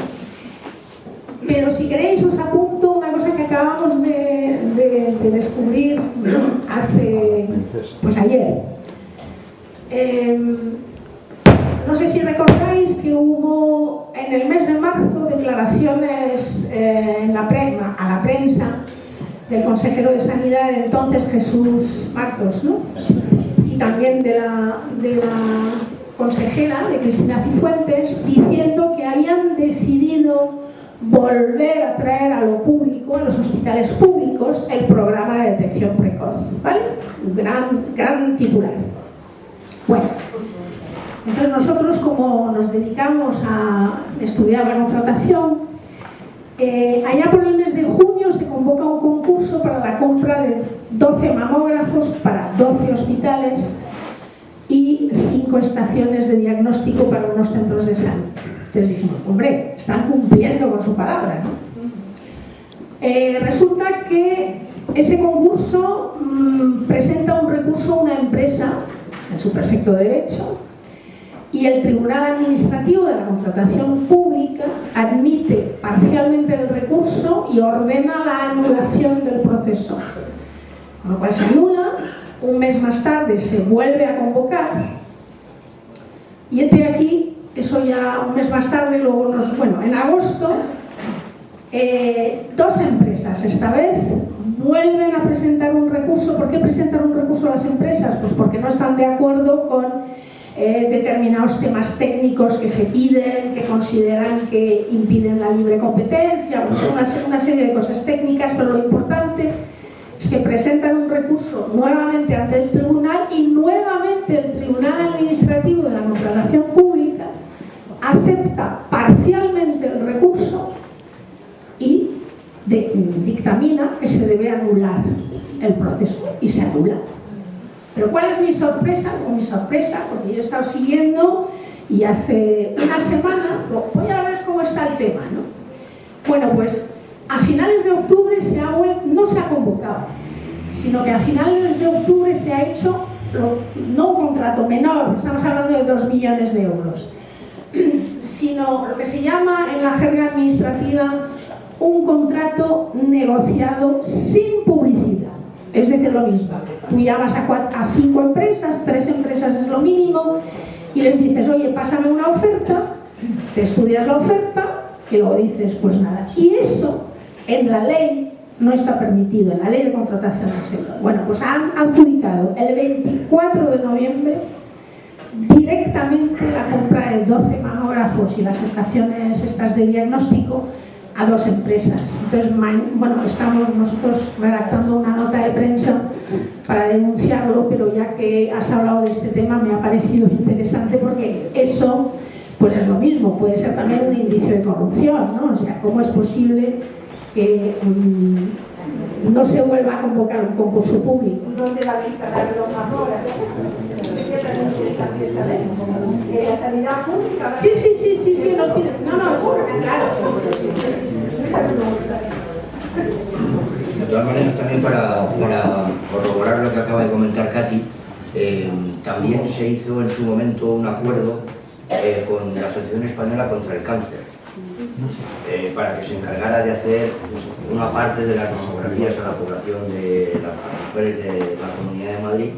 pero si queréis os apunto una cosa que acabamos de descubrir ayer. No sé si recordáis que hubo en el mes de marzo declaraciones a la prensa del consejero de Sanidad de entonces, Jesús Martos, ¿no? Y también de la consejera, de Cristina Cifuentes, diciendo que habían decidido volver a traer a lo público, a los hospitales públicos, el programa de detección precoz, ¿vale? Un gran titular. Bueno, entonces nosotros, como nos dedicamos a estudiar la contratación, allá por el mes de junio se convoca un concurso para la compra de 12 mamógrafos para 12 hospitales y 5 estaciones de diagnóstico para unos centros de salud. Entonces dijimos, hombre, están cumpliendo con su palabra, ¿no? Resulta que ese concurso presenta un recurso a una empresa en su perfecto derecho y el Tribunal Administrativo de la Contratación Pública admite parcialmente el recurso y ordena la anulación del proceso. Con lo cual se anula, un mes más tarde se vuelve a convocar y aquí, eso ya un mes más tarde, en agosto, 2 empresas esta vez vuelven a presentar un recurso. ¿Por qué presentan un recurso a las empresas? Pues porque no están de acuerdo con determinados temas técnicos que se piden, que consideran que impiden la libre competencia, una serie de cosas técnicas, pero lo importante es que presentan un recurso nuevamente ante el tribunal y nuevamente el Tribunal Administrativo de la Contratación Pública acepta parcialmente el recurso y dictamina que se debe anular el proceso y se anula. Pero ¿cuál es mi sorpresa? Mi sorpresa, porque yo he estado siguiendo y hace una semana, voy a ver cómo está el tema, ¿no? Bueno, pues a finales de octubre no se ha convocado, sino que a finales de octubre se ha hecho no un contrato menor, estamos hablando de 2 millones de euros, sino lo que se llama en la jerga administrativa un contrato negociado sin publicidad. Es decir, lo mismo, tú llamas a 5 empresas, 3 empresas es lo mínimo, y les dices, oye, pásame una oferta, te estudias la oferta y luego dices, pues nada. Y eso en la ley no está permitido, en la ley de contratación del sector. Bueno, pues han adjudicado el 24 de noviembre directamente la compra de 12 mamógrafos y las estaciones estas de diagnóstico a 2 empresas. Entonces, estamos nosotros redactando una nota de prensa para denunciarlo, pero ya que has hablado de este tema me ha parecido interesante porque eso, pues es lo mismo, puede ser también un indicio de corrupción, ¿no? O sea, ¿cómo es posible que no se vuelva a convocar un concurso público? ¿Dónde van a instalar los mamógrafos? ¿La sanidad pública? Sí, nos piden. No, claro. todas maneras, también para corroborar lo que acaba de comentar Katy, también se hizo en su momento un acuerdo con la Asociación Española contra el Cáncer, para que se encargara de hacer una parte de las mamografías a la población de las mujeres de la Comunidad de Madrid,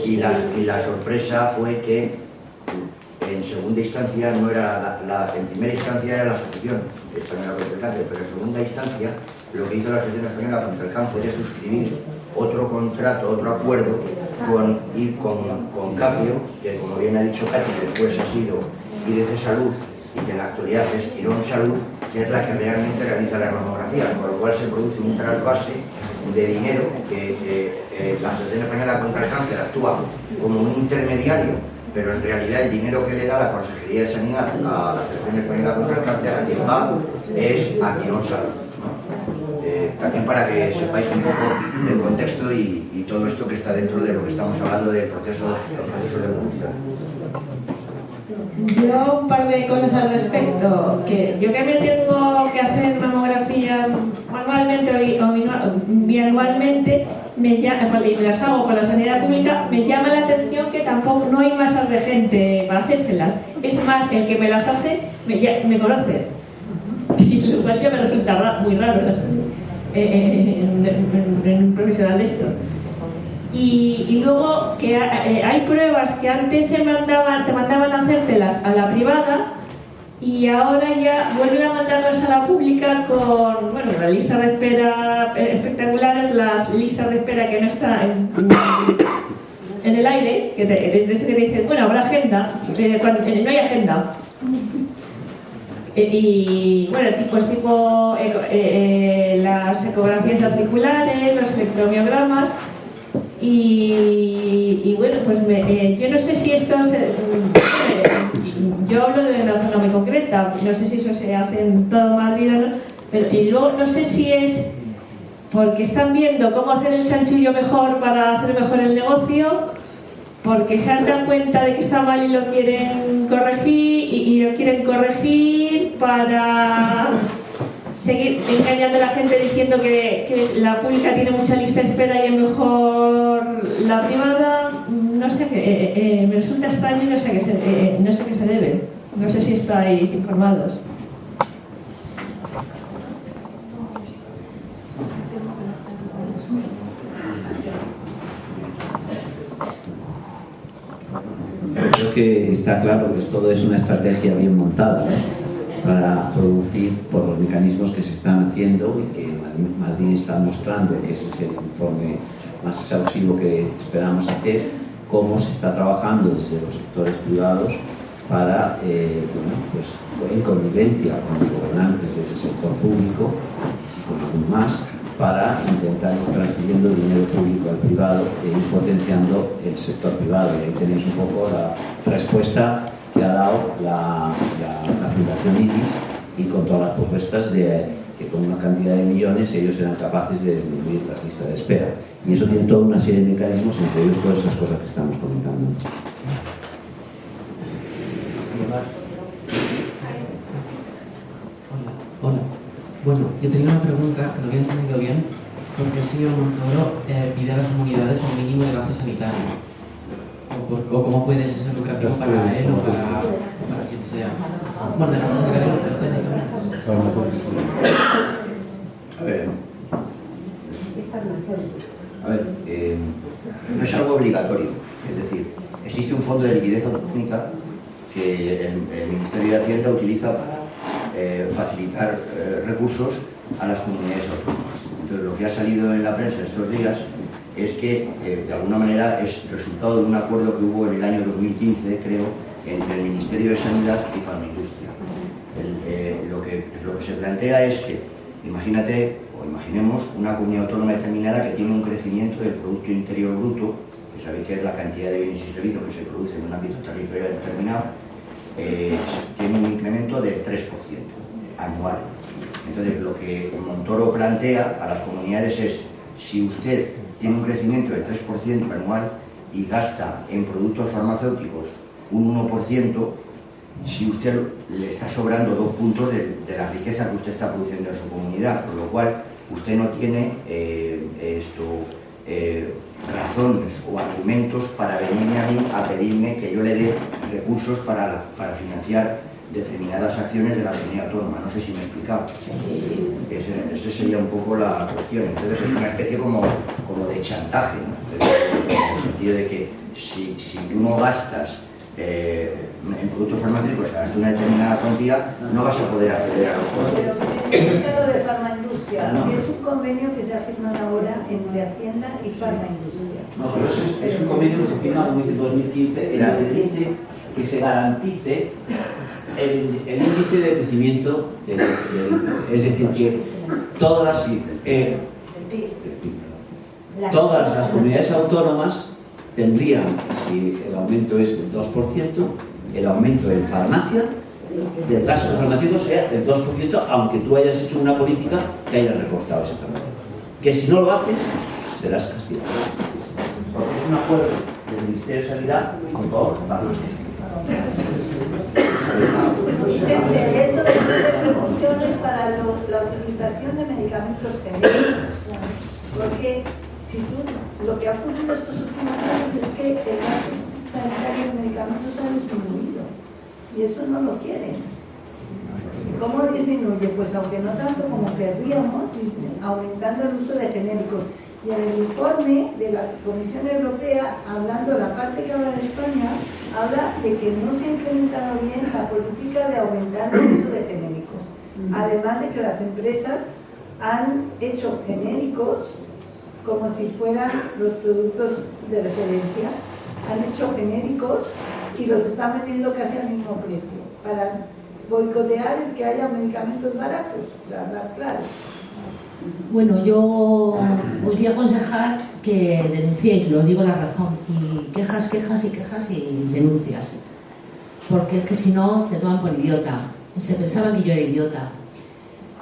y la sorpresa fue que en segunda instancia no era en primera instancia era la Asociación Española contra el Cáncer, pero en segunda instancia lo que hizo la Asociación Española contra el Cáncer es suscribir otro contrato, otro acuerdo con Capio, que como bien ha dicho Katy, después ha sido IDC Salud y que en la actualidad es Quirón Salud, que es la que realmente realiza las mamografías, con lo cual se produce un trasvase de dinero que la Asociación Española contra el Cáncer actúa como un intermediario, pero en realidad el dinero que le da la Consejería de Sanidad a la Asociación Española contra el Cáncer, a quien va, es a Quirón Salud, ¿no? También para que sepáis un poco el contexto y todo esto que está dentro de lo que estamos hablando del proceso de evolución. Yo un par de cosas al respecto. Que yo que me tengo que hacer mamografía manualmente o bianualmente, y me las hago con la sanidad pública, me llama la atención que tampoco no hay masas de gente para hacérselas. Es más, el que me las hace me conoce. Y lo cual ya me resulta muy raro en un profesional de esto. Y luego que hay pruebas que antes te mandaban a hacértelas a la privada y ahora ya vuelven a mandarlas a la pública con, bueno, la lista de espera espectaculares, las listas de espera que no están en el aire, de eso que te dicen, bueno, habrá agenda, cuando no hay agenda. Y bueno, tipo las ecografías articulares, los electromiogramas. Y bueno, pues yo no sé si esto yo hablo de una zona muy concreta, no sé si eso se hace en todo Madrid o no, pero, y luego no sé si es porque están viendo cómo hacer el chanchullo mejor para hacer mejor el negocio, porque se han dado cuenta de que está mal y lo quieren corregir, y lo quieren corregir para seguir engañando a la gente diciendo que la pública tiene mucha lista de espera y es mejor la privada. No sé, me resulta extraño y no sé qué se debe. No sé si estáis informados. Creo que está claro que todo es una estrategia bien montada, ¿no?, para producir por los mecanismos que se están haciendo y que Madrid está mostrando, que ese es el informe más exhaustivo que esperamos hacer, cómo se está trabajando desde los sectores privados para, pues en convivencia con los gobernantes del sector público y con algún más, para intentar ir transfiriendo dinero público al privado e ir potenciando el sector privado. Y ahí tenéis un poco la respuesta que ha dado la Fundación IDIS, y con todas las propuestas de que con una cantidad de millones ellos eran capaces de disminuir las listas de espera. Y eso tiene toda una serie de mecanismos, entre ellos todas esas cosas que estamos comentando. Hola. Bueno, yo tenía una pregunta que no había entendido bien, porque el señor Montoro pide a las comunidades un mínimo de gasto sanitario. O cómo puede ser lucrativo para él o para quien sea. Bueno, de gasto sanitario lo que está no es algo obligatorio, es decir, existe un fondo de liquidez autonómica que el Ministerio de Hacienda utiliza para facilitar recursos a las comunidades autónomas. Entonces, lo que ha salido en la prensa estos días es que, de alguna manera, es resultado de un acuerdo que hubo en el año 2015, creo, entre el Ministerio de Sanidad y Farmaindustria. Lo que se plantea es que, imagínate, o imaginemos, una comunidad autónoma determinada que tiene un crecimiento del Producto Interior Bruto, que sabéis que es la cantidad de bienes y servicios que se produce en un ámbito territorial determinado, tiene un incremento del 3% anual. Entonces, lo que Montoro plantea a las comunidades es, si usted tiene un crecimiento del 3% anual y gasta en productos farmacéuticos un 1%, si usted le está sobrando 2 puntos de la riqueza que usted está produciendo en su comunidad, por lo cual usted no tiene razones o argumentos para venirme a mí a pedirme que yo le dé recursos para financiar determinadas acciones de la comunidad autónoma. No sé si me he explicado. Esa sería un poco la cuestión. Entonces es una especie como de chantaje, ¿no? En el sentido de que si tú no gastas en productos farmacéuticos, gastas una determinada cuantía, no vas a poder acceder a los fondos. Pero lo de farmaindustria es un convenio que se ha firmado ahora entre Hacienda y Farmaindustria. No, pero es un convenio que se firma en 2015 en el que dice que se garantice el índice de crecimiento es decir, que todas las comunidades autónomas tendrían, si el aumento es del 2%, el aumento en farmacia del gasto farmacéutico sea del 2%, aunque tú hayas hecho una política que haya recortado ese farmacéutico. Que si no lo haces, serás castigado. Porque es un acuerdo del Ministerio de Sanidad con todos los farmacéuticos. Eso tiene repercusiones para la utilización de medicamentos genéricos, porque si tú, lo que ha ocurrido estos últimos años es que el gasto sanitario de medicamentos ha disminuido y eso no lo quieren. ¿Cómo disminuye? Pues aunque no tanto como perdíamos, aumentando el uso de genéricos. Y en el informe de la Comisión Europea, hablando la parte que habla de España, habla de que no se ha implementado bien la política de aumentar el uso de genéricos. Además de que las empresas han hecho genéricos como si fueran los productos de referencia. Han hecho genéricos y los están vendiendo casi al mismo precio para boicotear el que haya medicamentos baratos, claro. Bueno, yo os voy a aconsejar que denunciéis, lo digo la razón, y quejas y denuncias, porque es que si no te toman por idiota. Se pensaba que yo era idiota.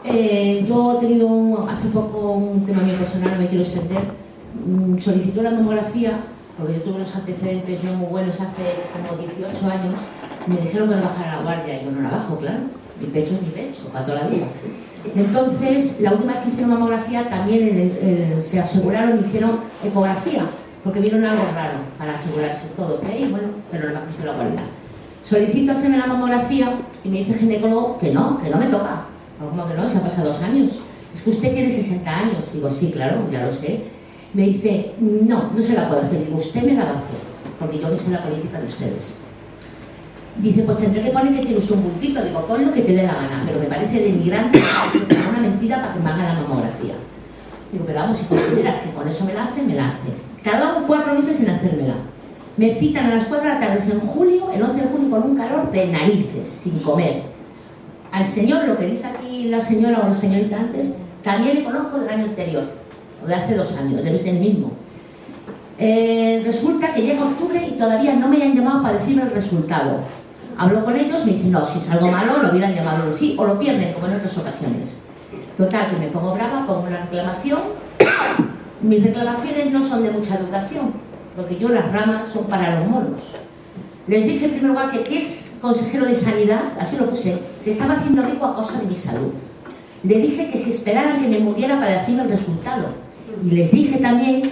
Yo he tenido hace poco un tema mío personal, no me quiero extender, solicitó la mamografía, porque yo tuve unos antecedentes no muy buenos hace como 18 años, me dijeron que no bajara la guardia, y yo no la bajo, claro, mi pecho es mi pecho, para toda la vida. Entonces, la última vez que hicieron mamografía también se aseguraron y hicieron ecografía, porque vieron algo raro para asegurarse todo, ¿ok? Bueno, pero no me ha puesto la guardia. Solicito hacerme la mamografía y me dice el ginecólogo que no me toca. ¿Cómo que no? Se han pasado 2 años. Es que usted tiene 60 años. Digo, sí, claro, ya lo sé. Me dice, no se la puedo hacer. Digo, usted me la va a hacer, porque yo no sé la política de ustedes. Dice, pues tendré que poner que tiene usted un bultito. Digo, pon lo que te dé la gana, pero me parece denigrante una mentira para que me haga la mamografía. Digo, pero vamos, si consideras que con eso me la hace, me la hace. Tardó 4 meses en hacérmela. Me citan a las 4 de la tarde en julio, el 11 de junio, con un calor de narices, sin comer. Al señor, lo que dice aquí la señora o la señorita antes, también le conozco del año anterior, o de hace 2 años, debe ser el mismo. Resulta que llega octubre y todavía no me han llamado para decirme el resultado. Hablo con ellos, me dicen, no, si es algo malo, lo hubieran llamado de sí, o lo pierden, como en otras ocasiones. Total, que me pongo brava, pongo una reclamación. Mis reclamaciones no son de mucha educación, porque yo las ramas son para los monos. Les dije en primer lugar que es consejero de sanidad, así lo puse, se estaba haciendo rico a causa de mi salud. Le dije que se esperaran que me muriera para decirme el resultado. Y les dije también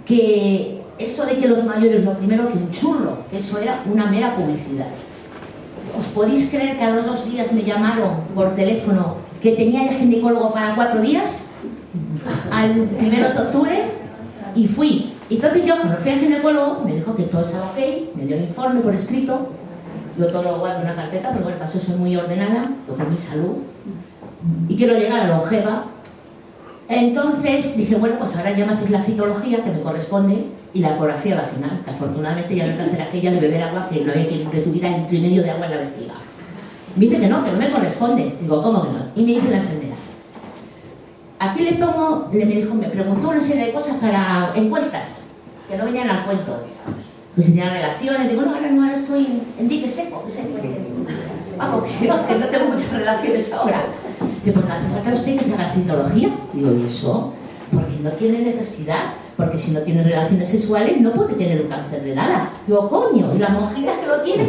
que eso de que los mayores, lo primero que un churro, que eso era una mera publicidad. ¿Os podéis creer que a los 2 días me llamaron por teléfono que tenía el ginecólogo para 4 días? Al 1 de octubre, y fui. Entonces yo, cuando fui al ginecólogo, me dijo que todo estaba ok, me dio el informe por escrito, yo todo lo guardo en una carpeta, porque bueno, paso soy muy ordenada, porque es mi salud, y quiero llegar a la longeva. Entonces dije, bueno, pues ahora ya me hacéis la citología que me corresponde y la ecografía vaginal, que afortunadamente ya no hay que hacer aquella de beber agua, que no había que tuviera 1,5 litros de agua en la vejiga. Me dice que no me corresponde. Digo, ¿cómo que no? Y me dice la enfermera, aquí le pongo, me preguntó una serie de cosas para encuestas, que no venían al cuento. Pues si tenían relaciones, digo, no, ahora estoy en dique seco, vamos, que no tengo muchas relaciones ahora. Dice, pues no hace falta usted que se haga citología. Digo, ¿y eso? Porque no tiene necesidad, porque si no tiene relaciones sexuales no puede tener un cáncer de nada. Digo, coño, ¿y la monjita que lo tiene?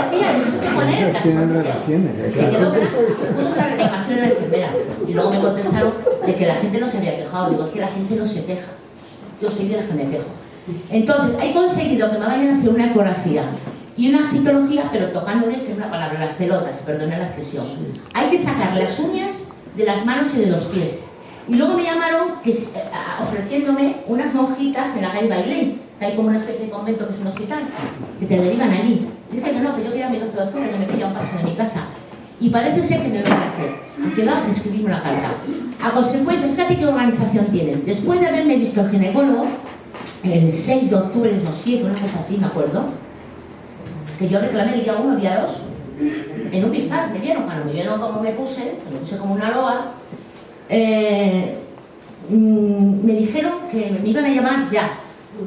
Tía, le tuve que poner Esas tienen relaciones. se quedó puso la reclamación en la enfermera y luego me contestaron de que la gente no se había quejado. Digo, es que la gente no se queja, yo soy de las que me quejo. Entonces he conseguido que me vayan a hacer una ecografía y una citología, pero tocando de esto una palabra, las pelotas, perdona la expresión. Hay que sacar las uñas de las manos y de los pies. Y luego me llamaron ofreciéndome unas monjitas en la calle Bailén, que hay como una especie de convento que es un hospital, que te derivan allí. Dije que no, que yo quería mi 12 de octubre, que me pilla un paso de mi casa. Y parece ser que me lo van a hacer. Han quedado a prescribirme una carta. A consecuencia, fíjate qué organización tienen. Después de haberme visto el ginecólogo, el 6 de octubre de los 7, una cosa así, me acuerdo, que yo reclamé el día 1, día 2, en un pispás, me vieron, cuando me vieron como me puse como una loa, me dijeron que me iban a llamar ya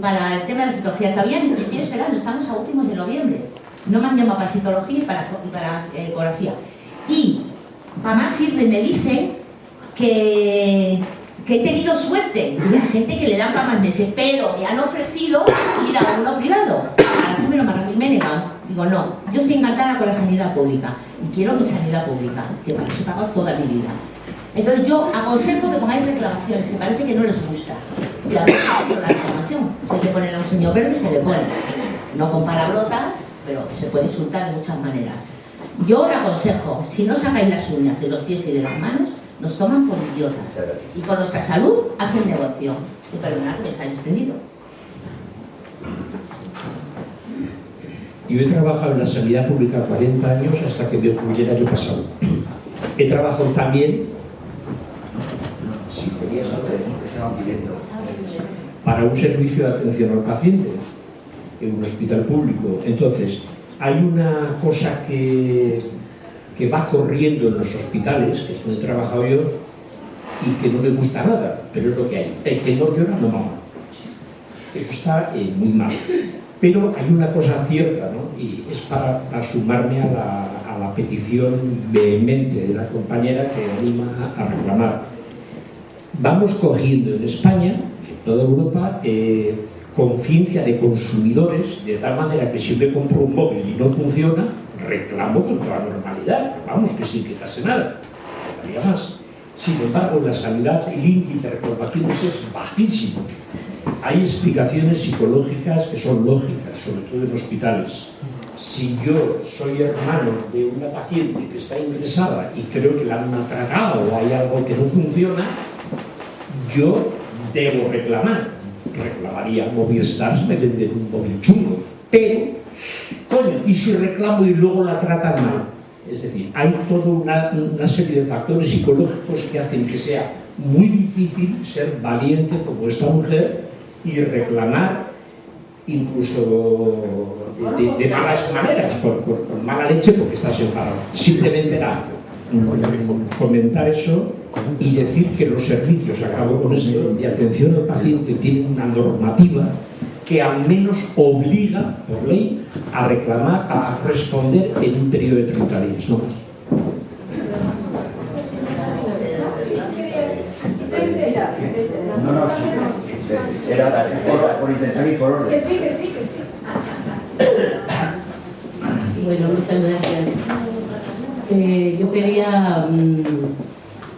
para el tema de la citología. Todavía estoy esperando, estamos a últimos de noviembre. No me han llamado para citología y para ecografía. Y para más sirve, me dicen que he tenido suerte. Y hay gente que le dan para más meses, pero me han ofrecido ir a uno privado para hacérmelo más rápido. Me he negado. Digo, no, yo estoy encantada con la sanidad pública y quiero mi sanidad pública, que para eso he pagado toda mi vida. Entonces yo aconsejo que pongáis reclamaciones, que parece que no les gusta. Y a veces la reclamación, si hay que poner a un señor verde, se le pone. No con palabrotas, pero se puede insultar de muchas maneras. Yo os aconsejo, si no sacáis las uñas de los pies y de las manos, nos toman por idiotas. Y con nuestra salud hacen negocio. Y perdonad que me está extendido. Yo he trabajado en la sanidad pública 40 años hasta que me jubilé el año pasado. He trabajado también para un servicio de atención al paciente en un hospital público. Entonces, hay una cosa que va corriendo en los hospitales, que es donde he trabajado yo, y que no me gusta nada, pero es lo que hay. El que no llora no mama. Eso está muy mal. Pero hay una cosa cierta, ¿no? Y es para sumarme a la petición vehemente de la compañera que anima a reclamar. Vamos cogiendo en España, en toda Europa, conciencia de consumidores, de tal manera que si me compro un móvil y no funciona, reclamo con toda normalidad, vamos, que sin quitarse nada, faltaría más. Sin embargo, en la sanidad el índice de reclamaciones es bajísimo. Hay explicaciones psicológicas que son lógicas, sobre todo en hospitales. Si yo soy hermano de una paciente que está ingresada y creo que la han maltratado o hay algo que no funciona, yo debo reclamar. Reclamaría Movistar si me venden un móvil chungo. Pero, coño, ¿y si reclamo y luego la tratan mal? Es decir, hay toda una serie de factores psicológicos que hacen que sea muy difícil ser valiente como esta mujer y reclamar incluso de malas maneras, con mala leche porque estás enfadado. Simplemente era comentar eso y decir que los servicios, acabo con esto, de atención al paciente tienen una normativa que al menos obliga, por ley, a reclamar, a responder en un periodo de 30 días, no más. No, sí. Era por intentar y por orden. Que sí. Bueno, muchas gracias. Yo quería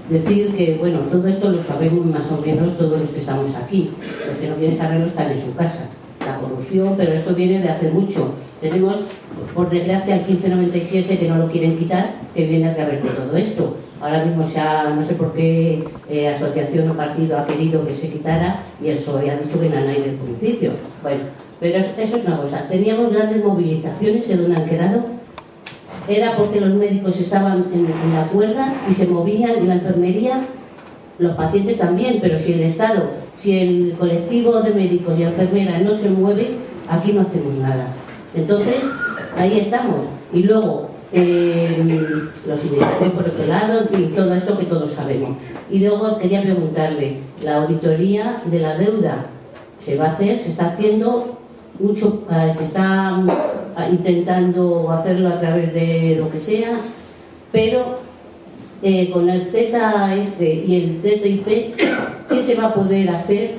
decir que, bueno, todo esto lo sabemos más o menos todos los que estamos aquí. Los que no quieren saberlo están en su casa. La corrupción, pero esto viene de hace mucho. Tenemos, por desgracia, el 1597 que no lo quieren quitar, que viene a revertir todo esto. Ahora mismo no sé por qué asociación o partido ha querido que se quitara y el PSOE ha dicho que no hay del principio. Bueno, pero eso es una cosa. Teníamos grandes movilizaciones que donde han quedado. Era porque los médicos estaban en la cuerda y se movían, y la enfermería, los pacientes también, pero si el Estado, si el colectivo de médicos y enfermeras no se mueve, aquí no hacemos nada. Entonces, ahí estamos. Y luego, los sindicatos por otro lado, en fin, todo esto que todos sabemos. Y luego quería preguntarle, la auditoría de la deuda se va a hacer, se está haciendo mucho, se está intentando hacerlo a través de lo que sea, pero con el Z y el TTIP, ¿qué se va a poder hacer?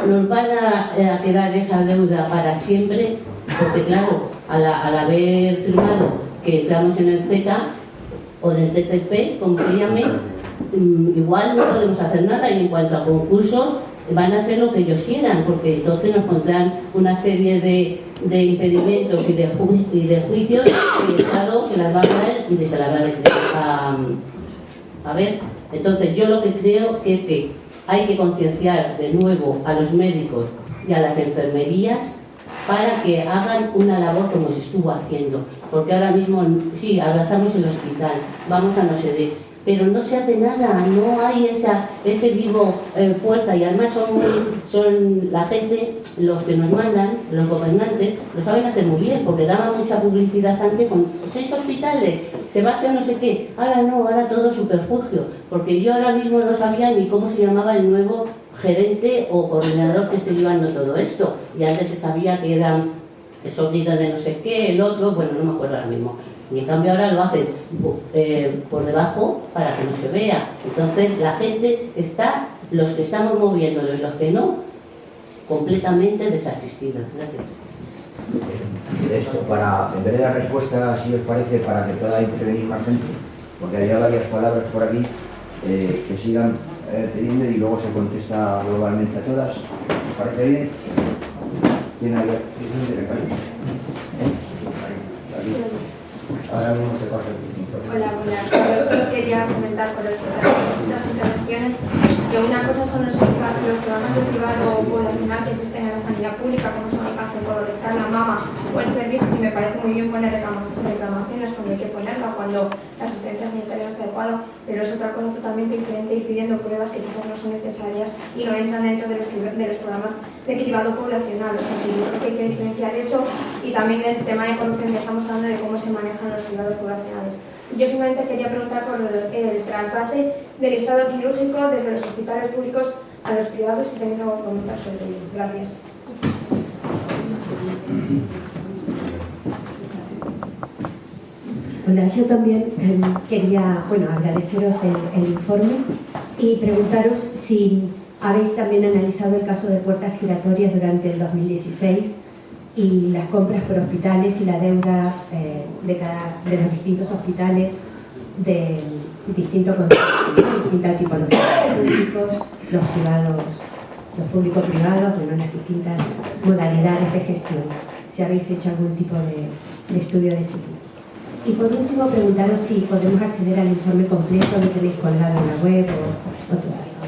¿Nos van a quedar esa deuda para siempre? Porque claro, al haber firmado que entramos en el Z o en el TTP, como se llame, igual no podemos hacer nada, y en cuanto a concursos van a ser lo que ellos quieran, porque entonces nos pondrán una serie de impedimentos y de juicios que el Estado se las va a dar y se las va a ver. Entonces yo lo que creo que es que hay que concienciar de nuevo a los médicos y a las enfermerías para que hagan una labor como se estuvo haciendo, porque ahora mismo sí, abrazamos el hospital, vamos a no sé de, pero no se hace nada, no hay ese vivo fuerza, y además son la gente, los que nos mandan, los gobernantes, lo saben hacer muy bien, porque daban mucha publicidad antes con 6 hospitales, se va a hacer no sé qué, ahora no, ahora todo superfugio, porque yo ahora mismo no sabía ni cómo se llamaba el nuevo gerente o coordinador que esté llevando todo esto, y antes se sabía que eran el sobrino de no sé qué, el otro, bueno, no me acuerdo ahora mismo. Y en cambio ahora lo hacen por debajo para que no se vea. Entonces la gente está, los que estamos moviéndolo y los que no, completamente desasistidos. Gracias. Esto, en vez de dar respuesta, si os parece, para que pueda intervenir más gente, porque había varias palabras por aquí, que sigan pidiendo y luego se contesta globalmente a todas. ¿Os parece bien? ¿Quién había? Ahora mismo te paso el tiempo. Hola, buenas. Yo solo quería comentar con respecto a las intervenciones que una cosa son los programas de cribado poblacional que existen en la sanidad pública, como son el cáncer colorectal, la mama o el cervix, y me parece muy bien poner reclamaciones cuando hay que ponerla, cuando la asistencia sanitaria no está adecuada, pero es otra cosa totalmente diferente ir pidiendo pruebas que quizás no son necesarias y no entran dentro de los programas de cribado poblacional. O sea, que yo creo que hay que diferenciar eso, y también el tema de corrupción, que estamos hablando de cómo se manejan los cribados poblacionales. Yo simplemente quería preguntar por el trasvase del estado quirúrgico desde los hospitales públicos a los privados, si tenéis algo que comentar sobre ello. Gracias. Hola, yo también quería agradeceros el informe y preguntaros si habéis también analizado el caso de puertas giratorias durante el 2016 y las compras por hospitales y la deuda de los distintos hospitales de distinta tipología, los públicos, los privados, los público-privados, las distintas modalidades de gestión. Si habéis hecho algún tipo de estudio de ese tipo. Y por último, preguntaros si podemos acceder al informe completo, lo tenéis colgado en la web o todo esto.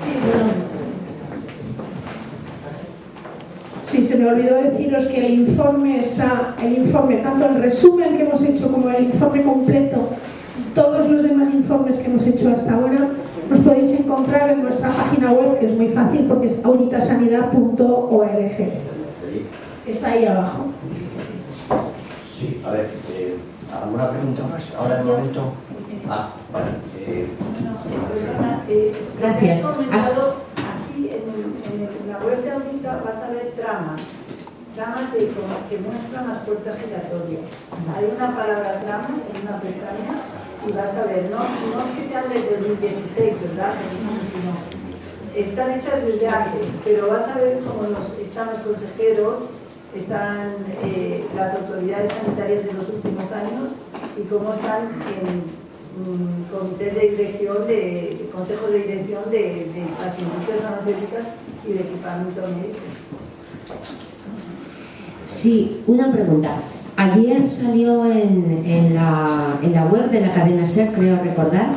Sí, se me olvidó deciros que el informe, tanto el resumen que hemos hecho como el informe completo, todos los demás informes que hemos hecho hasta ahora, los podéis encontrar en nuestra página web, que es muy fácil porque es auditasanidad.org. Está ahí abajo. Sí, a ver, ¿alguna pregunta más? Ahora de momento. Vale. Gracias. Aquí en la web de Audita vas a ver tramas que muestran las puertas giratorias. Hay una palabra tramas en una pestaña y vas a ver, no es que sean desde el 2016, ¿verdad? No, están hechas desde antes, pero vas a ver cómo están los consejeros, están las autoridades sanitarias de los últimos años y cómo están en comités de dirección, consejos de dirección de las industrias farmacéuticas y de equipamiento médico. Sí, una pregunta. Ayer salió en la web de la cadena SER, creo recordar,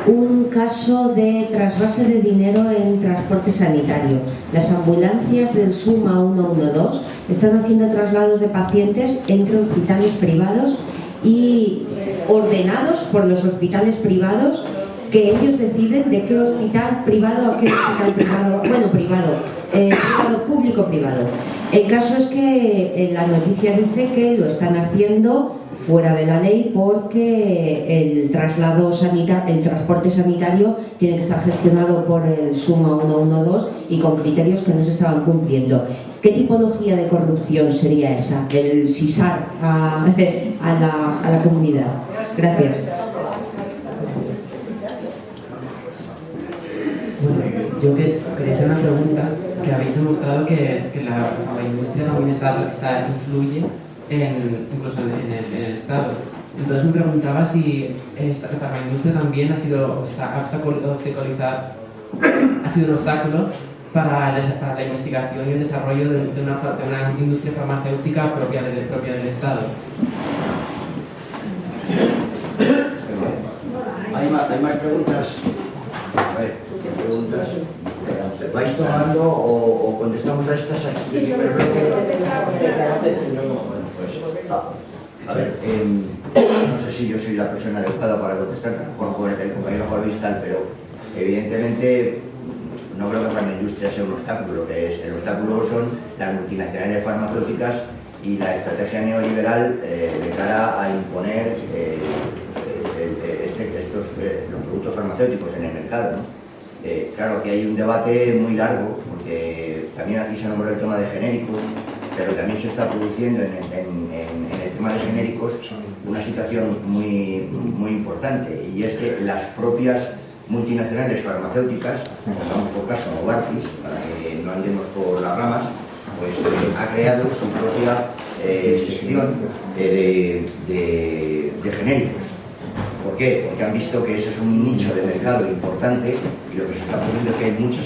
un caso de trasvase de dinero en transporte sanitario. Las ambulancias del SUMA 112 están haciendo traslados de pacientes entre hospitales privados y ordenados por los hospitales privados, que ellos deciden de qué hospital privado a qué hospital privado, privado público-privado. El caso es que la noticia dice que lo están haciendo fuera de la ley porque el transporte sanitario tiene que estar gestionado por el SUMA 112 y con criterios que no se estaban cumpliendo. ¿Qué tipología de corrupción sería esa? El sisar a la comunidad. Gracias. Yo quería hacer una pregunta, que habéis demostrado que la industria también influye incluso en el Estado. Entonces me preguntaba si esta farmaindustria también ha sido un obstáculo para la investigación y el desarrollo de una industria farmacéutica propia del Estado. ¿Hay más preguntas? A ver, ¿qué preguntas? ¿Vais tomando o contestamos a estas aquí? Sí, yo creo que a ver, no sé si yo soy la persona adecuada para contestar, por el compañero Juan Vistal, pero evidentemente no creo que para la industria sea un obstáculo. El obstáculo son las multinacionales farmacéuticas y la estrategia neoliberal de cara a imponer los productos farmacéuticos en el mercado, ¿no? Claro que hay un debate muy largo, porque también aquí se nombró el tema de genéricos, pero también se está produciendo en el tema de genéricos una situación muy importante, y es que las propias multinacionales farmacéuticas, como por caso Novartis, para que no andemos por las ramas, pues ha creado su propia sección de genéricos. ¿Por qué? Porque han visto que ese es un nicho de mercado importante, y lo que se está produciendo es que hay muchas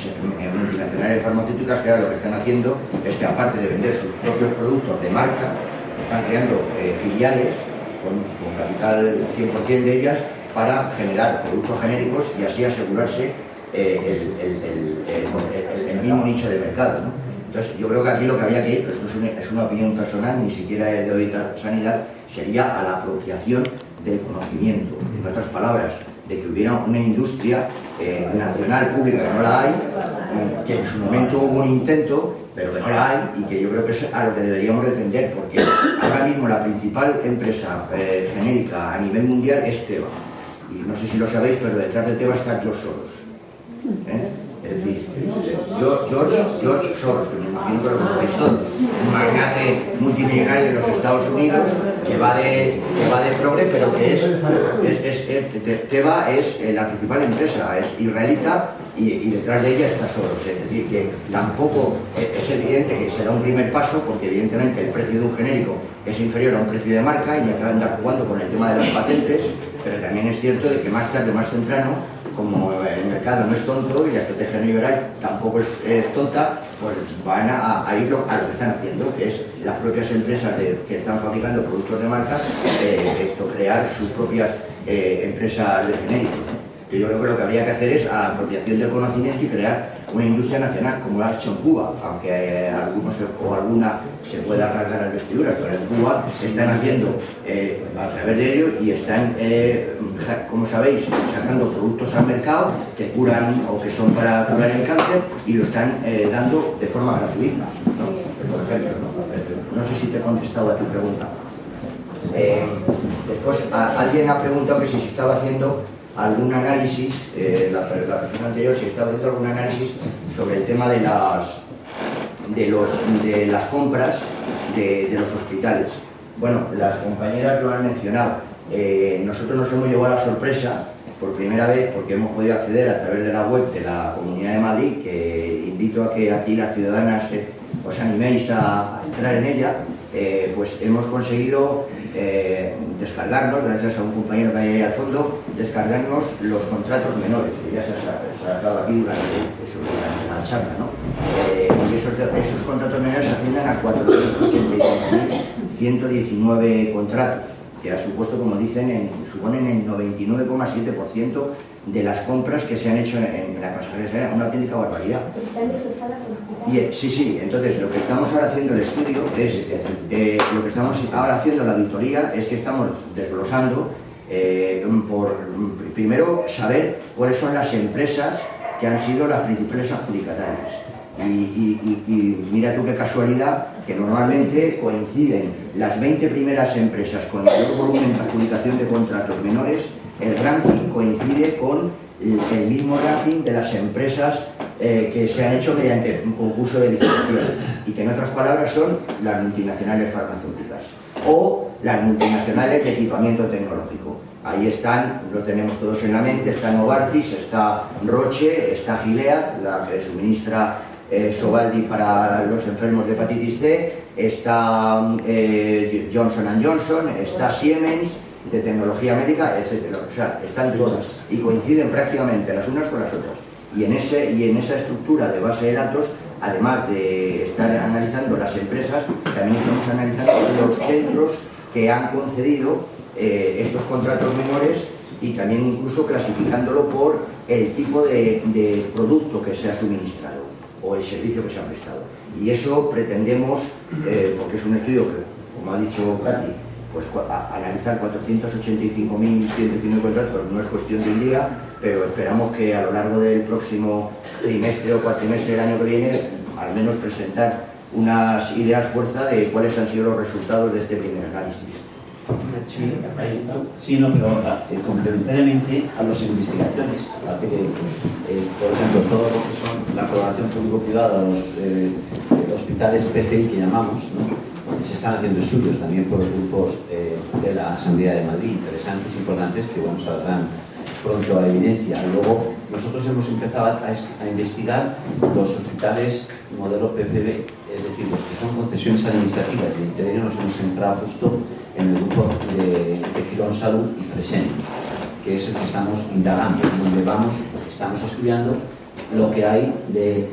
multinacionales farmacéuticas que ahora lo que están haciendo es que, aparte de vender sus propios productos de marca, están creando filiales con capital 100% de ellas para generar productos genéricos y así asegurarse el mismo nicho de mercado, ¿no? Entonces, yo creo que aquí lo que habría que ir, pero esto es una opinión personal, ni siquiera es de Auditar Sanidad, sería a la apropiación del conocimiento. En otras palabras, de que hubiera una industria nacional, pública, que no la hay, que en su momento hubo un intento, pero que no la hay, y que yo creo que es a lo que deberíamos de tender, porque ahora mismo la principal empresa genérica a nivel mundial es Teva. Y no sé si lo sabéis, pero detrás de Teva está George Soros. Es decir, George Soros, que me imagino que lo conocéis todos, un magnate multimillonario de los Estados Unidos que va de progre, pero que Teva es la principal empresa, es israelita, y detrás de ella está Soros. Es decir, que tampoco es evidente que será un primer paso, porque evidentemente el precio de un genérico es inferior a un precio de marca y no hay que andar jugando con el tema de las patentes, pero también es cierto de que más tarde o más temprano, como el mercado no es tonto y la estrategia neoliberal tampoco es tonta, pues van a ir a lo que están haciendo, que es las propias empresas que están fabricando productos de marca, crear sus propias empresas de genéricos. Que yo creo que lo que habría que hacer es la apropiación del conocimiento y crear una industria nacional, como lo ha hecho en Cuba, aunque algunos o alguna se pueda cargar las vestiduras, pero en Cuba se están haciendo a través de ello y están, como sabéis, sacando productos al mercado que curan o que son para curar el cáncer, y lo están dando de forma gratuita, ¿no? Por ejemplo, no sé si te he contestado a tu pregunta. Después, alguien ha preguntado que si se estaba haciendo algún análisis, la persona anterior, si estaba haciendo algún análisis sobre el tema de las compras de los hospitales. Bueno, las compañeras lo han mencionado. Nosotros nos hemos llevado a la sorpresa por primera vez, porque hemos podido acceder a través de la web de la Comunidad de Madrid, que invito a que aquí las ciudadanas os animéis a entrar en ella. Pues hemos conseguido descargarnos, gracias a un compañero que hay ahí al fondo, descargarnos los contratos menores, que ya se ha sacado aquí durante la charla, ¿no? Y esos contratos menores ascienden a 485.119 contratos, que ha supuesto, como dicen, suponen el 99,7% de las compras que se han hecho en la pasajería, una auténtica barbaridad. Sí, entonces lo que estamos ahora haciendo el estudio es, lo que estamos ahora haciendo la auditoría es que estamos desglosando primero saber cuáles son las empresas que han sido las principales adjudicatarias. Y mira tú qué casualidad que normalmente coinciden las 20 primeras empresas con mayor volumen de adjudicación de contratos menores. El ranking coincide con el mismo ranking de las empresas que se han hecho mediante un concurso de licitación, y que en otras palabras son las multinacionales farmacéuticas o las multinacionales de equipamiento tecnológico. Ahí están, lo tenemos todos en la mente, está Novartis, está Roche, está Gilead, la que suministra Sovaldi para los enfermos de hepatitis C, está Johnson & Johnson, está Siemens, de tecnología médica, etc. O sea, están todas y coinciden prácticamente las unas con las otras. Y en esa estructura de base de datos, además de estar analizando las empresas, también estamos analizando los centros que han concedido estos contratos menores y también incluso clasificándolo por el tipo de producto que se ha suministrado o el servicio que se ha prestado. Y eso pretendemos, porque es un estudio que, como ha dicho Katy, pues analizar 485.119 contratos no es cuestión de un día, pero esperamos que a lo largo del próximo trimestre o cuatrimestre del año que viene, al menos presentar unas ideas fuerza de cuáles han sido los resultados de este primer análisis. Sí, no, pero complementariamente a las investigaciones, aparte que, por ejemplo, todo lo que son la colaboración público-privada, los hospitales PCI que llamamos, ¿no? Se están haciendo estudios también por los grupos de la Asamblea de Madrid, interesantes, importantes, que bueno, saldrán pronto a evidencia. Luego, nosotros hemos empezado a investigar los hospitales modelo PPP, es decir, los que son concesiones administrativas, y entre ellos nos hemos centrado justo en el grupo de Quirón Salud y Fresenius, que es el que estamos indagando, donde estamos estudiando lo que hay de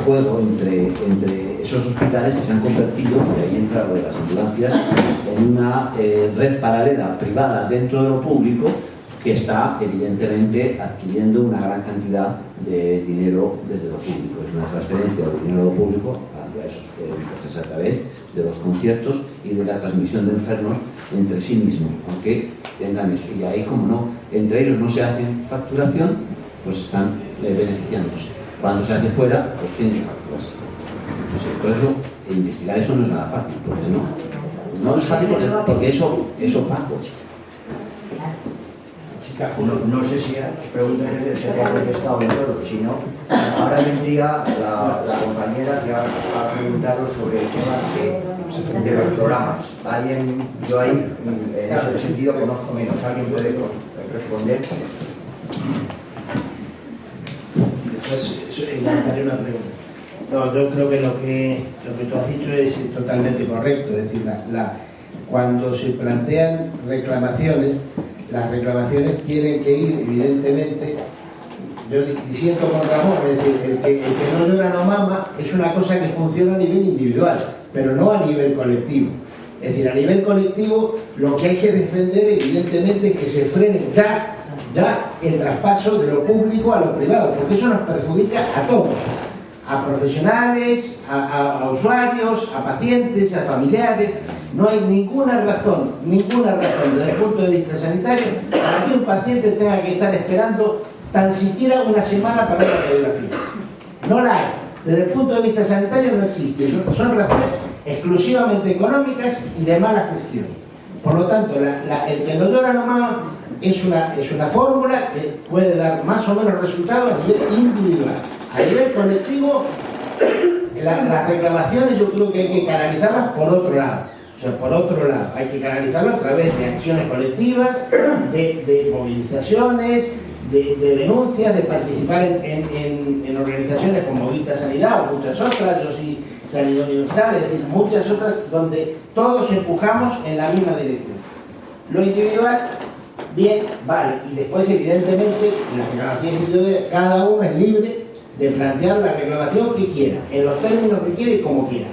juego entre esos hospitales que se han convertido, y ahí entra lo de las ambulancias, en una red paralela privada dentro de lo público que está evidentemente adquiriendo una gran cantidad de dinero desde lo público. Es una transferencia de dinero de lo público hacia esos empresas a través de los conciertos y de la transmisión de enfermos entre sí mismos, aunque tengan eso. Y ahí, como no, entre ellos no se hace facturación, pues están beneficiándose. Cuando se hace fuera, pues tienen que facturarse. Por eso, investigar eso no es nada fácil, porque no es fácil porque eso es opaco. No sé si se te ha contestado en todo, si no, ahora vendría la compañera que ha preguntado sobre el tema de los programas. Yo ahí, en ese sentido, conozco menos. ¿Alguien puede responder? Haré una pregunta. No, yo creo que lo que tú has dicho es totalmente correcto. Es decir, cuando se plantean reclamaciones, las reclamaciones tienen que ir, evidentemente, yo diciendo con Ramón, es decir, el que no llora no mama, es una cosa que funciona a nivel individual, pero no a nivel colectivo. Es decir, a nivel colectivo lo que hay que defender, evidentemente, es que se frene ya el traspaso de lo público a lo privado, porque eso nos perjudica a todos, a profesionales, a usuarios, a pacientes, a familiares. No hay ninguna razón desde el punto de vista sanitario para que un paciente tenga que estar esperando tan siquiera una semana para una radiografía. No la hay. Desde el punto de vista sanitario no existe. Son razones exclusivamente económicas y de mala gestión. Por lo tanto, el que no llora no mama es una fórmula que puede dar más o menos resultados a nivel individual. A nivel colectivo, las reclamaciones yo creo que hay que canalizarlas por otro lado. O sea, por otro lado, hay que canalizarlo a través de acciones colectivas, de movilizaciones, de denuncias, de participar en organizaciones como Vista Sanidad o muchas otras, Yo Soy Sanidad Universal, es decir, muchas otras donde todos empujamos en la misma dirección. Lo individual, bien, vale, y después evidentemente en las reclamaciones individuales cada uno es libre de plantear la reclamación que quiera, en los términos que quiera y como quiera,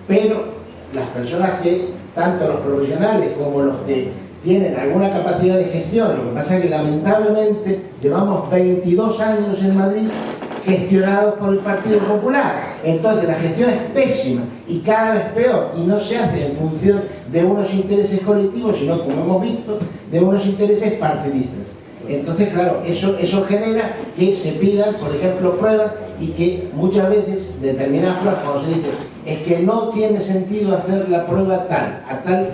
pero las personas que, tanto los profesionales como los que tienen alguna capacidad de gestión, lo que pasa es que lamentablemente llevamos 22 años en Madrid gestionados por el Partido Popular, entonces la gestión es pésima y cada vez peor, y no se hace en función de unos intereses colectivos, sino, como hemos visto, de unos intereses partidistas. Entonces, claro, eso genera que se pidan, por ejemplo, pruebas, y que muchas veces determinadas pruebas, cuando se dice es que no tiene sentido hacer la prueba a tal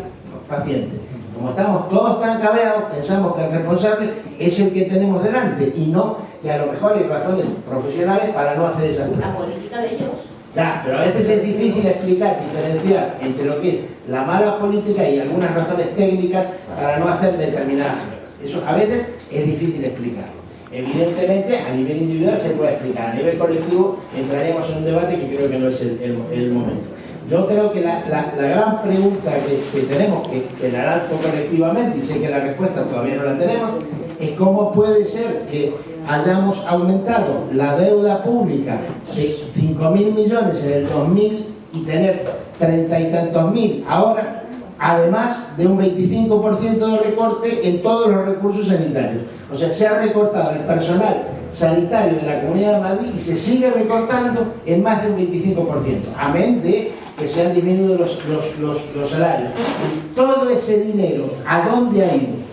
paciente. Como estamos todos tan cabreados, pensamos que el responsable es el que tenemos delante y no que a lo mejor hay razones profesionales para no hacer esa prueba. La política de ellos. Ya, pero a veces es difícil explicar, diferenciar entre lo que es la mala política y algunas razones técnicas para no hacer determinadas pruebas. Eso a veces es difícil explicarlo. Evidentemente, a nivel individual se puede explicar, a nivel colectivo entraremos en un debate que creo que no es el momento. yo creo que la gran pregunta que tenemos, que la lanzo colectivamente, y sé que la respuesta todavía no la tenemos, es cómo puede ser que hayamos aumentado la deuda pública de 5.000 millones en el 2000 y tener 30 y tantos mil ahora, además de un 25% de recorte en todos los recursos sanitarios. O sea, se ha recortado el personal sanitario de la Comunidad de Madrid y se sigue recortando en más de un 25%, amén de que se han disminuido los salarios. Y todo ese dinero, ¿a dónde ha ido?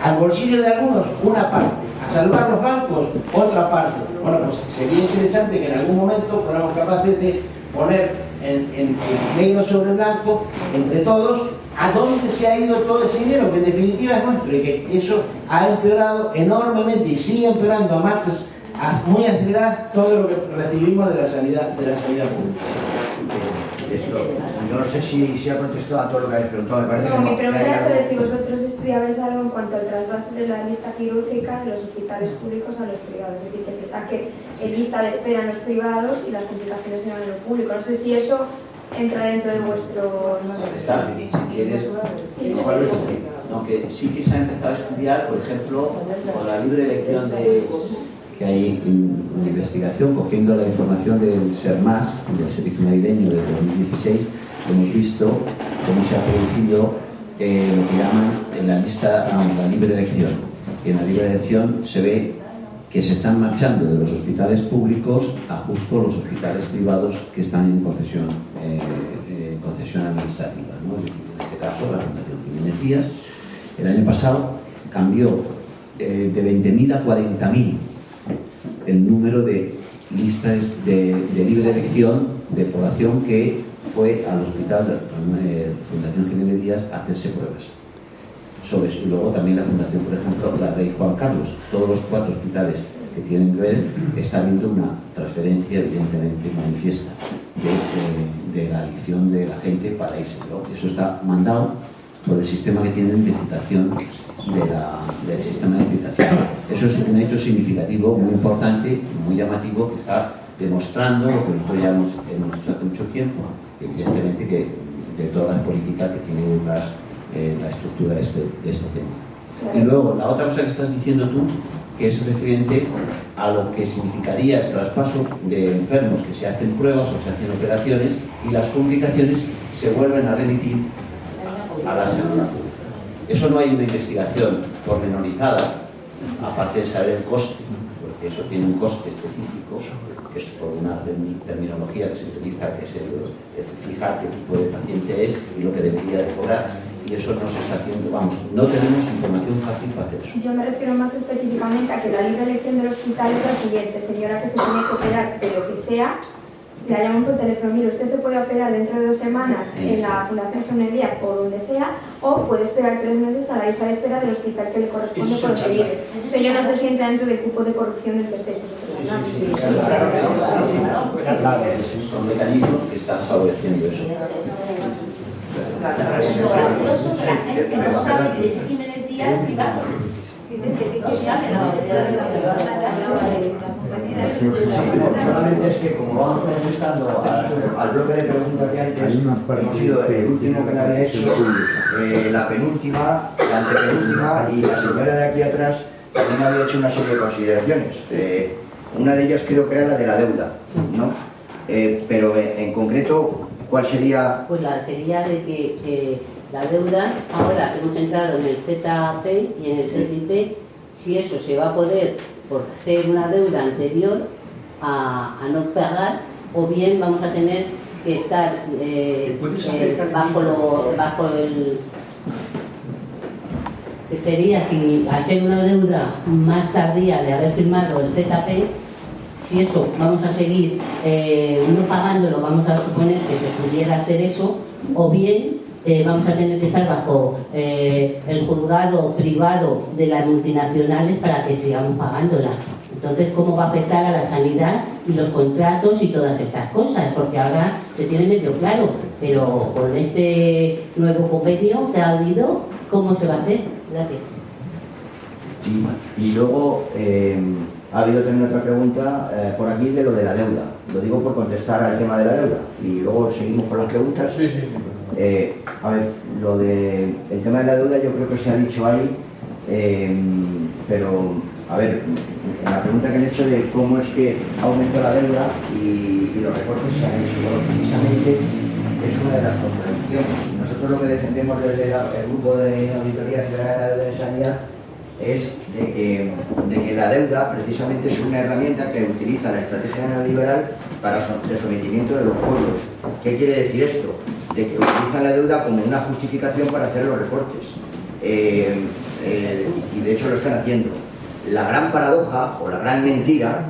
Al bolsillo de algunos, una parte; a salvar los bancos, otra parte. Bueno, pues sería interesante que en algún momento fuéramos capaces de poner en negro sobre blanco, entre todos, a dónde se ha ido todo ese dinero, que en definitiva es nuestro, y que eso ha empeorado enormemente y sigue empeorando a marchas muy aceleradas todo lo que recibimos de la sanidad pública. Yo no sé si ha contestado a todo lo que habéis preguntado. Me parece No, que mi pregunta es sobre algo... si vosotros estudiabais algo en cuanto al trasvase de la lista quirúrgica de los hospitales públicos a los privados, es decir, que se saque el lista de espera en los privados y las complicaciones sean en lo público. No sé si eso entra dentro de vuestro... Está, si quieres, no, que sí que se ha empezado a estudiar, por ejemplo, con la libre elección que hay una investigación, cogiendo la información del SERMAS, del Servicio Madrileño de 2016, hemos visto cómo se ha producido lo que llaman la libre elección. Y en la libre elección se ve que se están marchando de los hospitales públicos a justo los hospitales privados que están en concesión administrativa, ¿no? Es decir, en este caso la Fundación Jiménez Díaz el año pasado cambió de 20.000 a 40.000 el número de listas de libre elección de población que fue al hospital de Fundación Jiménez Díaz a hacerse pruebas. Y luego también la Fundación, por ejemplo, la Rey Juan Carlos. Todos los 4 hospitales que tienen que ver, está habiendo una transferencia evidentemente manifiesta de la elección de la gente para irse, ¿no? Eso está mandado por el sistema que tienen de citación del sistema de citación. Eso es un hecho significativo, muy importante, muy llamativo, que está demostrando lo que nosotros ya hemos hecho hace mucho tiempo, evidentemente, que de todas las políticas que tiene detrás la estructura de este tema. Y luego, la otra cosa que estás diciendo tú, que es referente a lo que significaría el traspaso de enfermos que se hacen pruebas o se hacen operaciones y las complicaciones se vuelven a remitir a la sanidad pública. Eso no hay una investigación pormenorizada, aparte de saber el coste, porque eso tiene un coste específico, que es por una terminología que se utiliza, que es fijar qué tipo de paciente es y lo que debería de cobrar. Y eso no se está haciendo, vamos, no tenemos información fácil para hacer eso. Yo me refiero más específicamente a que la libre elección del hospital es la siguiente: señora que se tiene que operar de lo que sea, le llaman por teléfono, mire, usted se puede operar dentro de 2 semanas en la Fundación Jiménez Díaz o donde sea, o puede esperar 3 meses a la lista de espera del hospital que le corresponde por el que vive. Eso yo no sé si entra dentro del cupo de corrupción del que estáis vosotros hablando. Claro, son mecanismos que están favoreciendo eso. Gracioso que la gente no sabe que ese Jiménez Díaz privado. No sabe solamente es que como vamos contestando al bloque de preguntas que antes hemos sido el último que le había hecho, la penúltima, la antepenúltima, y la señora de aquí atrás también había hecho una serie de consideraciones. Una de ellas creo que era la de la deuda, ¿no? Pero en concreto, ¿cuál sería? Pues la sería de que la deuda, ahora hemos entrado en el ZAP y en el ZIP, si eso se va a poder por ser una deuda anterior a no pagar, o bien vamos a tener que estar bajo el que sería, si al ser una deuda más tardía de haber firmado el ZAP, si eso vamos a seguir no pagándolo, vamos a suponer que se pudiera hacer eso, o bien vamos a tener que estar bajo el juzgado privado de las multinacionales para que sigamos pagándola. Entonces, ¿cómo va a afectar a la sanidad y los contratos y todas estas cosas? Porque ahora se tiene medio claro, pero con este nuevo convenio que ha habido, ¿cómo se va a hacer? Gracias. Y luego, ha habido también otra pregunta por aquí de lo de la deuda. Lo digo por contestar al tema de la deuda y luego seguimos con las preguntas. Sí. A ver, el tema de la deuda yo creo que se ha dicho ahí, pero a ver, en la pregunta que han hecho de cómo es que aumentó la deuda y los recortes se han hecho, bueno, precisamente es una de las contradicciones. Nosotros lo que defendemos desde el grupo de Auditoría Ciudadana de la Deuda de Sanidad es de que la deuda precisamente es una herramienta que utiliza la estrategia neoliberal para el sometimiento de los pueblos. ¿Qué quiere decir esto? De que utilizan la deuda como una justificación para hacer los recortes. Y de hecho lo están haciendo. La gran paradoja o la gran mentira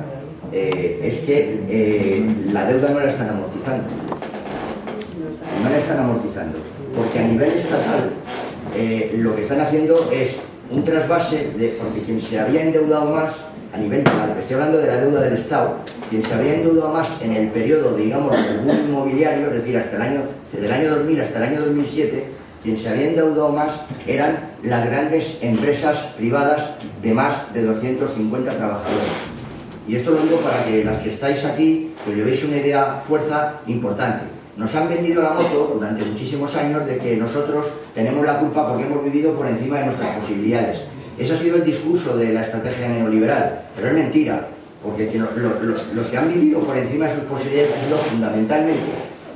es que la deuda no la están amortizando. No la están amortizando. Porque a nivel estatal lo que están haciendo es un trasvase, porque quien se había endeudado más a nivel global, estoy hablando de la deuda del Estado, quien se había endeudado más en el periodo, digamos, del boom inmobiliario, es decir, desde el año 2000 hasta el año 2007, quien se había endeudado más eran las grandes empresas privadas de más de 250 trabajadores. Y esto lo digo para que las que estáis aquí, pues llevéis una idea, fuerza importante. Nos han vendido la moto durante muchísimos años de que nosotros tenemos la culpa porque hemos vivido por encima de nuestras posibilidades. Ese ha sido el discurso de la estrategia neoliberal, pero es mentira, porque los que han vivido por encima de sus posibilidades han sido fundamentalmente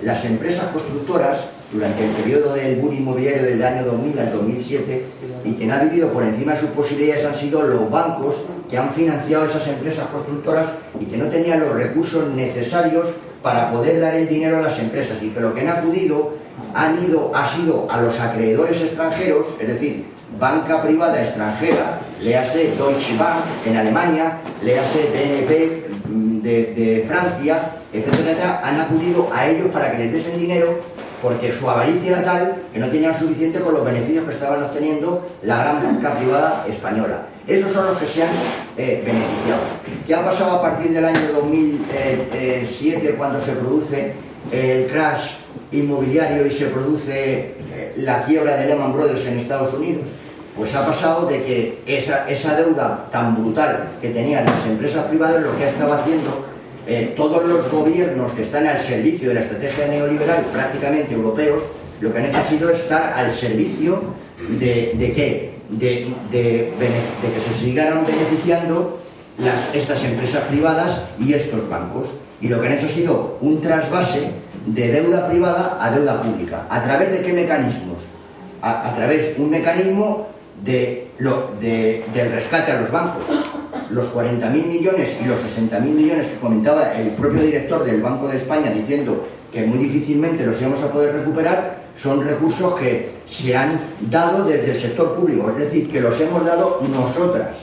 las empresas constructoras durante el periodo del boom inmobiliario del año 2000 al 2007, y quien ha vivido por encima de sus posibilidades han sido los bancos que han financiado esas empresas constructoras y que no tenían los recursos necesarios para poder dar el dinero a las empresas, y que lo que han acudido ha sido a los acreedores extranjeros, es decir, banca privada extranjera, léase Deutsche Bank en Alemania, léase BNP de Francia, etcétera, etcétera, han acudido a ellos para que les desen dinero, porque su avaricia era tal que no tenían suficiente con los beneficios que estaban obteniendo la gran banca privada española. Esos son los que se han beneficiado. ¿Qué ha pasado a partir del año 2007, cuando se produce el crash inmobiliario y se produce la quiebra de Lehman Brothers en Estados Unidos? Pues ha pasado de que esa deuda tan brutal que tenían las empresas privadas, lo que ha estado haciendo todos los gobiernos que están al servicio de la estrategia neoliberal, prácticamente europeos, lo que han hecho ha sido estar al servicio de que se sigan beneficiando estas empresas privadas y estos bancos. Y lo que han hecho ha sido un trasvase de deuda privada a deuda pública. ¿A través de qué mecanismos? A través de un mecanismo del rescate a los bancos. Los 40.000 millones y los 60.000 millones que comentaba el propio director del Banco de España, diciendo que muy difícilmente los íbamos a poder recuperar, son recursos que se han dado desde el sector público, es decir, que los hemos dado nosotras,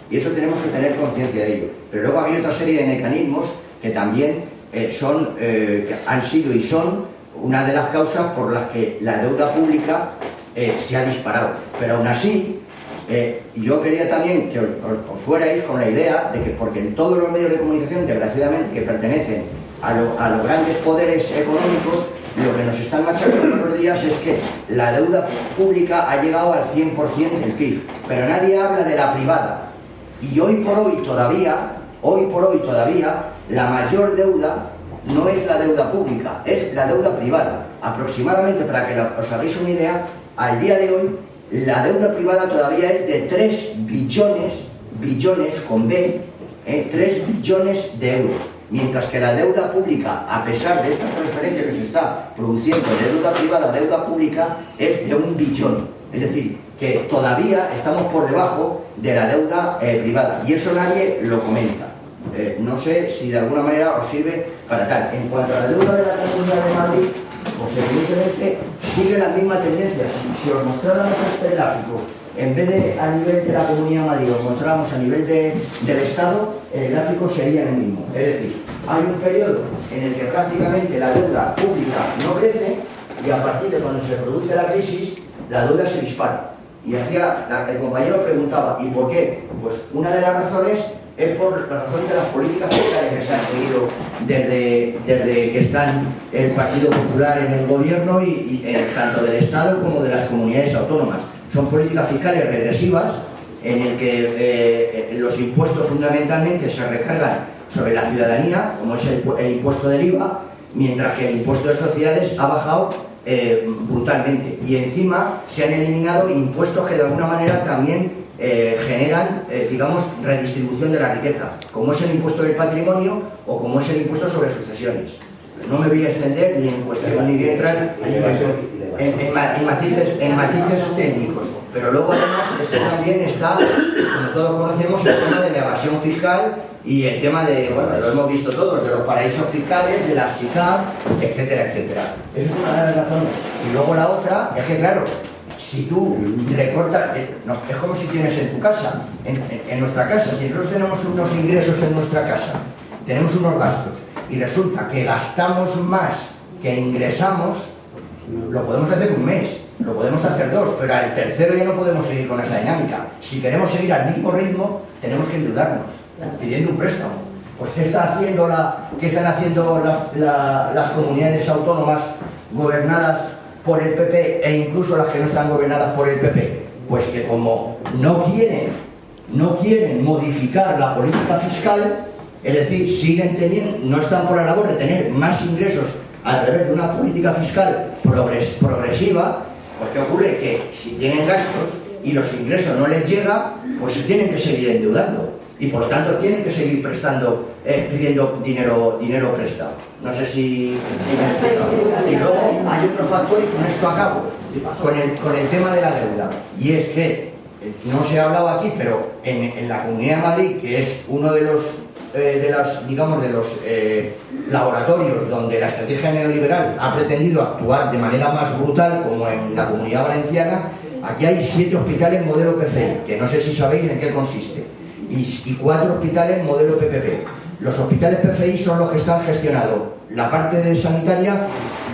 y eso tenemos que tener conciencia de ello. Pero luego hay otra serie de mecanismos que también que han sido y son una de las causas por las que la deuda pública se ha disparado. Pero aún así, yo quería también que os fuerais con la idea de que, porque en todos los medios de comunicación, desgraciadamente, que pertenecen a los grandes poderes económicos, lo que nos están machacando todos los días es que la deuda pública ha llegado al 100% del PIB, pero nadie habla de la privada. Y hoy por hoy todavía, la mayor deuda no es la deuda pública, es la deuda privada. Aproximadamente, para que os hagáis una idea, al día de hoy, la deuda privada todavía es de 3 billones con B, 3 billones de euros. Mientras que la deuda pública, a pesar de esta transferencia que se está produciendo de deuda privada a deuda pública, es de 1 billón. Es decir, que todavía estamos por debajo de la deuda privada. Y eso nadie lo comenta. No sé si de alguna manera os sirve para tal. En cuanto a la deuda de la Comunidad de Madrid, pues evidentemente sigue la misma tendencia. Si os mostráramos este gráfico, en vez de a nivel de la Comunidad de Madrid, os mostráramos a nivel del Estado, el gráfico sería el mismo. Es decir, hay un periodo en el que prácticamente la deuda pública no crece, y a partir de cuando se produce la crisis, la deuda se dispara. Y el compañero preguntaba, ¿y por qué? Pues una de las razones es por la razón de las políticas fiscales que se han seguido desde que están el Partido Popular en el gobierno y tanto del Estado como de las comunidades autónomas. Son políticas fiscales regresivas en el que los impuestos fundamentalmente se recargan sobre la ciudadanía, como es el impuesto del IVA, mientras que el impuesto de sociedades ha bajado brutalmente. Y encima se han eliminado impuestos que de alguna manera también generan, digamos, redistribución de la riqueza, como es el impuesto del patrimonio o como es el impuesto sobre sucesiones. No me voy a extender ni en cuestión ni voy a entrar en matices técnicos, pero luego además también está, como todos conocemos, el tema de la evasión fiscal y el tema de, bueno, lo hemos visto todos, de los paraísos fiscales, de las SICAV, etcétera, etcétera. Esa es una de las razones. Y luego la otra es que, claro, si tú recortas, es como si tienes en tu casa, en nuestra casa, si nosotros tenemos unos ingresos en nuestra casa, tenemos unos gastos, y resulta que gastamos más que ingresamos, lo podemos hacer un mes, lo podemos hacer 2, pero al tercero ya no podemos seguir con esa dinámica. Si queremos seguir al mismo ritmo, tenemos que endeudarnos, pidiendo un préstamo. Pues ¿qué están haciendo las comunidades autónomas gobernadas por el PP e incluso las que no están gobernadas por el PP? Pues que como no quieren modificar la política fiscal, es decir, no están por la labor de tener más ingresos a través de una política fiscal progresiva, pues ¿qué ocurre? Que si tienen gastos y los ingresos no les llegan, pues se tienen que seguir endeudando y por lo tanto tienen que seguir pidiendo dinero prestado. No sé si me explico. Y luego hay otro factor, y con esto acabo, con el tema de la deuda, y es que no se ha hablado aquí, pero en la Comunidad de Madrid, que es uno de los laboratorios donde la estrategia neoliberal ha pretendido actuar de manera más brutal, como en la Comunidad Valenciana, aquí hay 7 hospitales modelo PFI, que no sé si sabéis en qué consiste, y 4 hospitales modelo PPP. Los hospitales PFI son los que están gestionados. La parte de sanitaria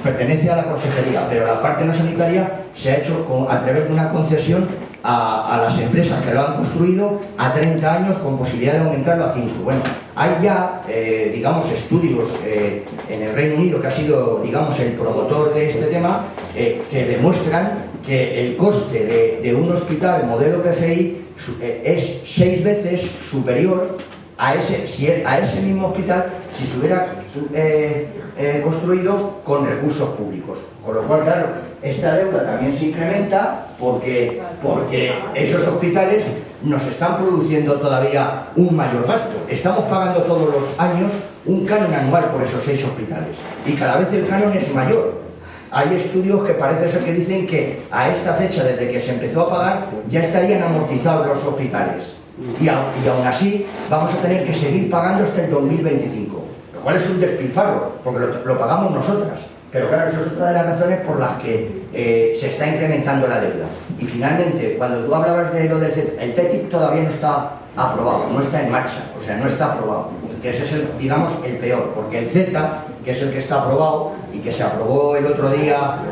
pertenece a la consejería, pero la parte no sanitaria se ha hecho a través de una concesión a las empresas que lo han construido a 30 años con posibilidad de aumentarlo a 5. Bueno, hay ya, digamos, estudios en el Reino Unido, que ha sido, digamos, el promotor de este tema, que demuestran que el coste de un hospital modelo PFI es 6 veces superior a ese mismo hospital si se hubiera construido con recursos públicos. Con lo cual, claro, esta deuda también se incrementa porque esos hospitales nos están produciendo todavía un mayor gasto. Estamos pagando todos los años un canon anual por esos 6 hospitales y cada vez el canon es mayor. Hay estudios que parece ser que dicen que a esta fecha, desde que se empezó a pagar, ya estarían amortizados los hospitales. Y aún así vamos a tener que seguir pagando hasta el 2025, lo cual es un despilfarro, porque lo pagamos nosotras. Pero claro, eso es otra de las razones por las que se está incrementando la deuda. Y finalmente, cuando tú hablabas de lo del CETA, el TTIP todavía no está aprobado, no está en marcha, o sea, no está aprobado. Que ese es, digamos, el peor, porque el CETA, que es el que está aprobado y que se aprobó el otro día,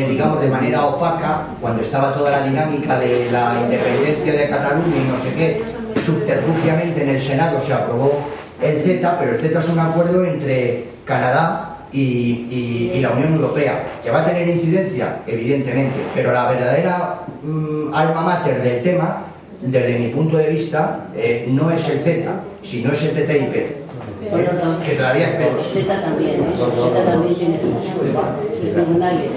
digamos, de manera opaca, cuando estaba toda la dinámica de la independencia de Cataluña y no sé qué, subterfugiamente en el Senado se aprobó el CETA, pero el CETA es un acuerdo entre Canadá y la Unión Europea, que va a tener incidencia, evidentemente, pero la verdadera alma mater del tema, desde mi punto de vista, no es el CETA, sino es el TTIP, que todavía es peor. CETA también tiene sus tribunales.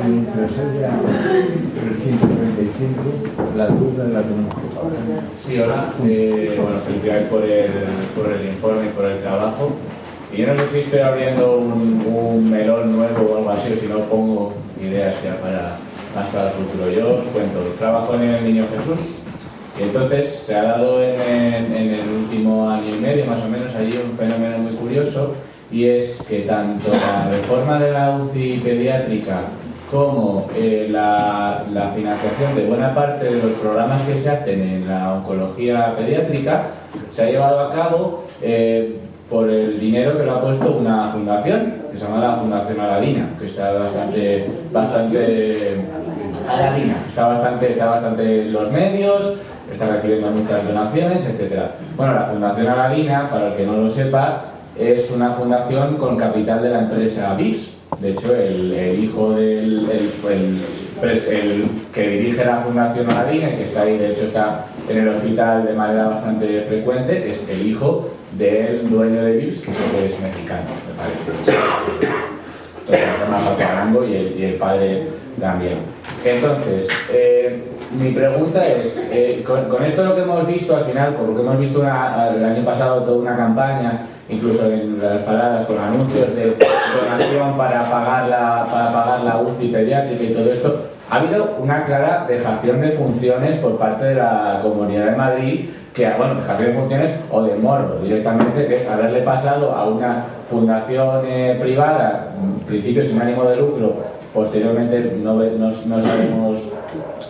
Mientras haya el 135, la duda la tenemos que pagar. Sí, hola. Bueno, felicidades por el informe y por el trabajo. Y yo no sé si estoy abriendo un melón nuevo o algo así, o si no pongo ideas ya más para el futuro. Yo os cuento, trabajo en el Niño Jesús y entonces se ha dado en el último año y medio más o menos allí un fenómeno muy curioso, y es que tanto la reforma de la UCI pediátrica como la financiación de buena parte de los programas que se hacen en la oncología pediátrica se ha llevado a cabo por el dinero que lo ha puesto una fundación que se llama la Fundación Aladina, que está bastante Aladina, está bastante en los medios, está recibiendo muchas donaciones, etc. Bueno, la Fundación Aladina, para el que no lo sepa, es una fundación con capital de la empresa VIX. De hecho, el hijo del el que dirige la Fundación Aladín, el que está ahí, de hecho está en el hospital de manera bastante frecuente, es el hijo del dueño de Vips, que creo que es mexicano, me parece. Entonces, se llama Paco Arango y el padre también. Entonces, mi pregunta es, con esto lo que hemos visto al final, con lo que hemos visto el año pasado, toda una campaña, incluso en las paradas con anuncios de donación para pagar la UCI pediátrica y todo esto, ha habido una clara dejación de funciones por parte de la Comunidad de Madrid, que, bueno, dejación de funciones o de morro directamente, que es haberle pasado a una fundación privada, en principio sin ánimo de lucro, posteriormente no sabemos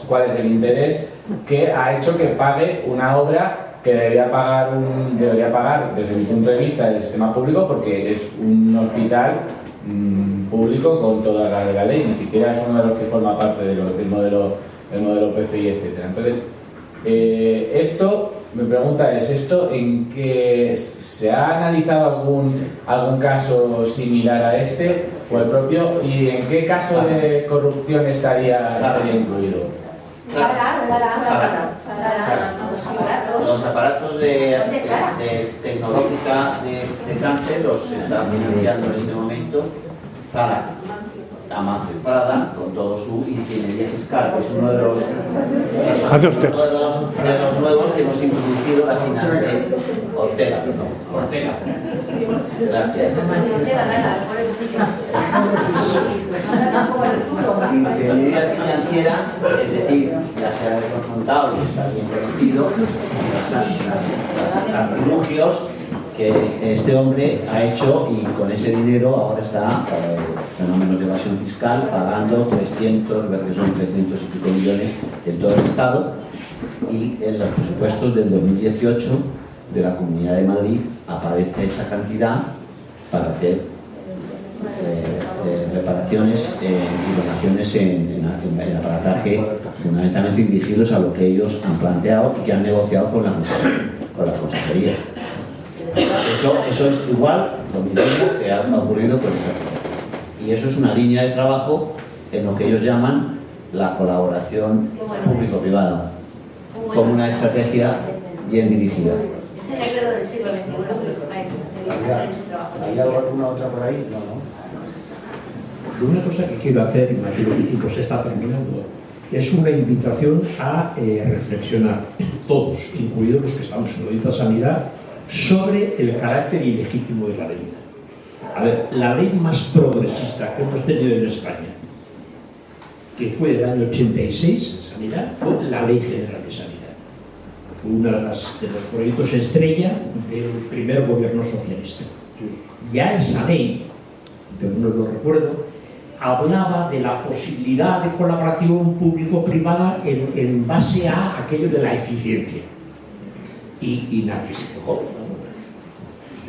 cuál es el interés, que ha hecho que pague una obra que debería pagar desde mi punto de vista el sistema público, porque es un hospital público con todas las de la ley, ni siquiera es uno de los que forma parte del modelo PCI, etc. Entonces, mi pregunta es, ¿esto en qué se ha analizado algún caso similar a este o el propio, y en qué caso de corrupción estaría incluido? Los aparatos de tecnológica de cáncer los está financiando en este momento para Amancio y Prada, con todo su ingeniería fiscal, que es uno de los nuevos que hemos introducido la financiación. Ortega. Gracias. Ingeniería financiera, es decir, ya se ha confrontado y está bien conocido los artilugios que este hombre ha hecho, y con ese dinero ahora está fenómenos de evasión fiscal pagando 300 y pico millones en todo el Estado, y en los presupuestos del 2018 de la Comunidad de Madrid aparece esa cantidad para hacer reparaciones y donaciones en aparataje fundamentalmente dirigidos a lo que ellos han planteado y que han negociado con la consejería. Eso es igual lo mismo que ha ocurrido con esa cosa. Y eso es una línea de trabajo en lo que ellos llaman la colaboración público-privada, como una estrategia bien dirigida. Es el negro del siglo XXI que lo sepáis. ¿Hay alguna otra por ahí? Una cosa que quiero hacer, imagino que el tiempo se está terminando, es una invitación a reflexionar, todos, incluidos los que estamos en la Audiencia de Sanidad, sobre el carácter ilegítimo de la ley. A ver, la ley más progresista que hemos tenido en España, que fue del año 86 en sanidad, fue la Ley General de Sanidad. Fue uno de los proyectos estrella del primer gobierno socialista. Ya esa ley, yo no lo recuerdo, hablaba de la posibilidad de colaboración público-privada en base a aquello de la eficiencia. Y nadie se quejó.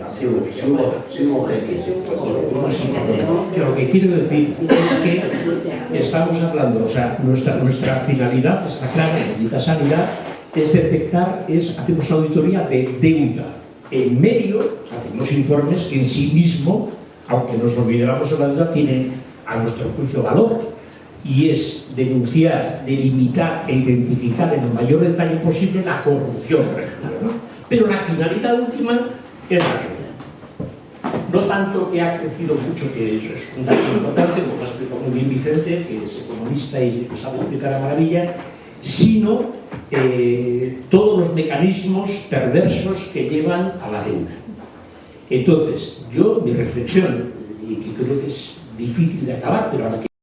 Sí hubo jefes. Lo que quiero decir es que estamos hablando, o sea, nuestra finalidad está clara en la sanidad, es detectar, hacemos una auditoría de deuda. En medio hacemos informes que en sí mismo, aunque nos olvidáramos de la deuda, tienen a nuestro juicio valor, y es denunciar, delimitar e identificar en el mayor detalle posible la corrupción, por ejemplo, ¿no? Pero la finalidad última es la deuda. No tanto que ha crecido mucho, que eso es un dato importante, como ha explicado muy bien Vicente, que es economista y lo sabe explicar a maravilla, sino todos los mecanismos perversos que llevan a la deuda. Entonces, mi reflexión, y que creo que es difícil de acabar, pero ahora que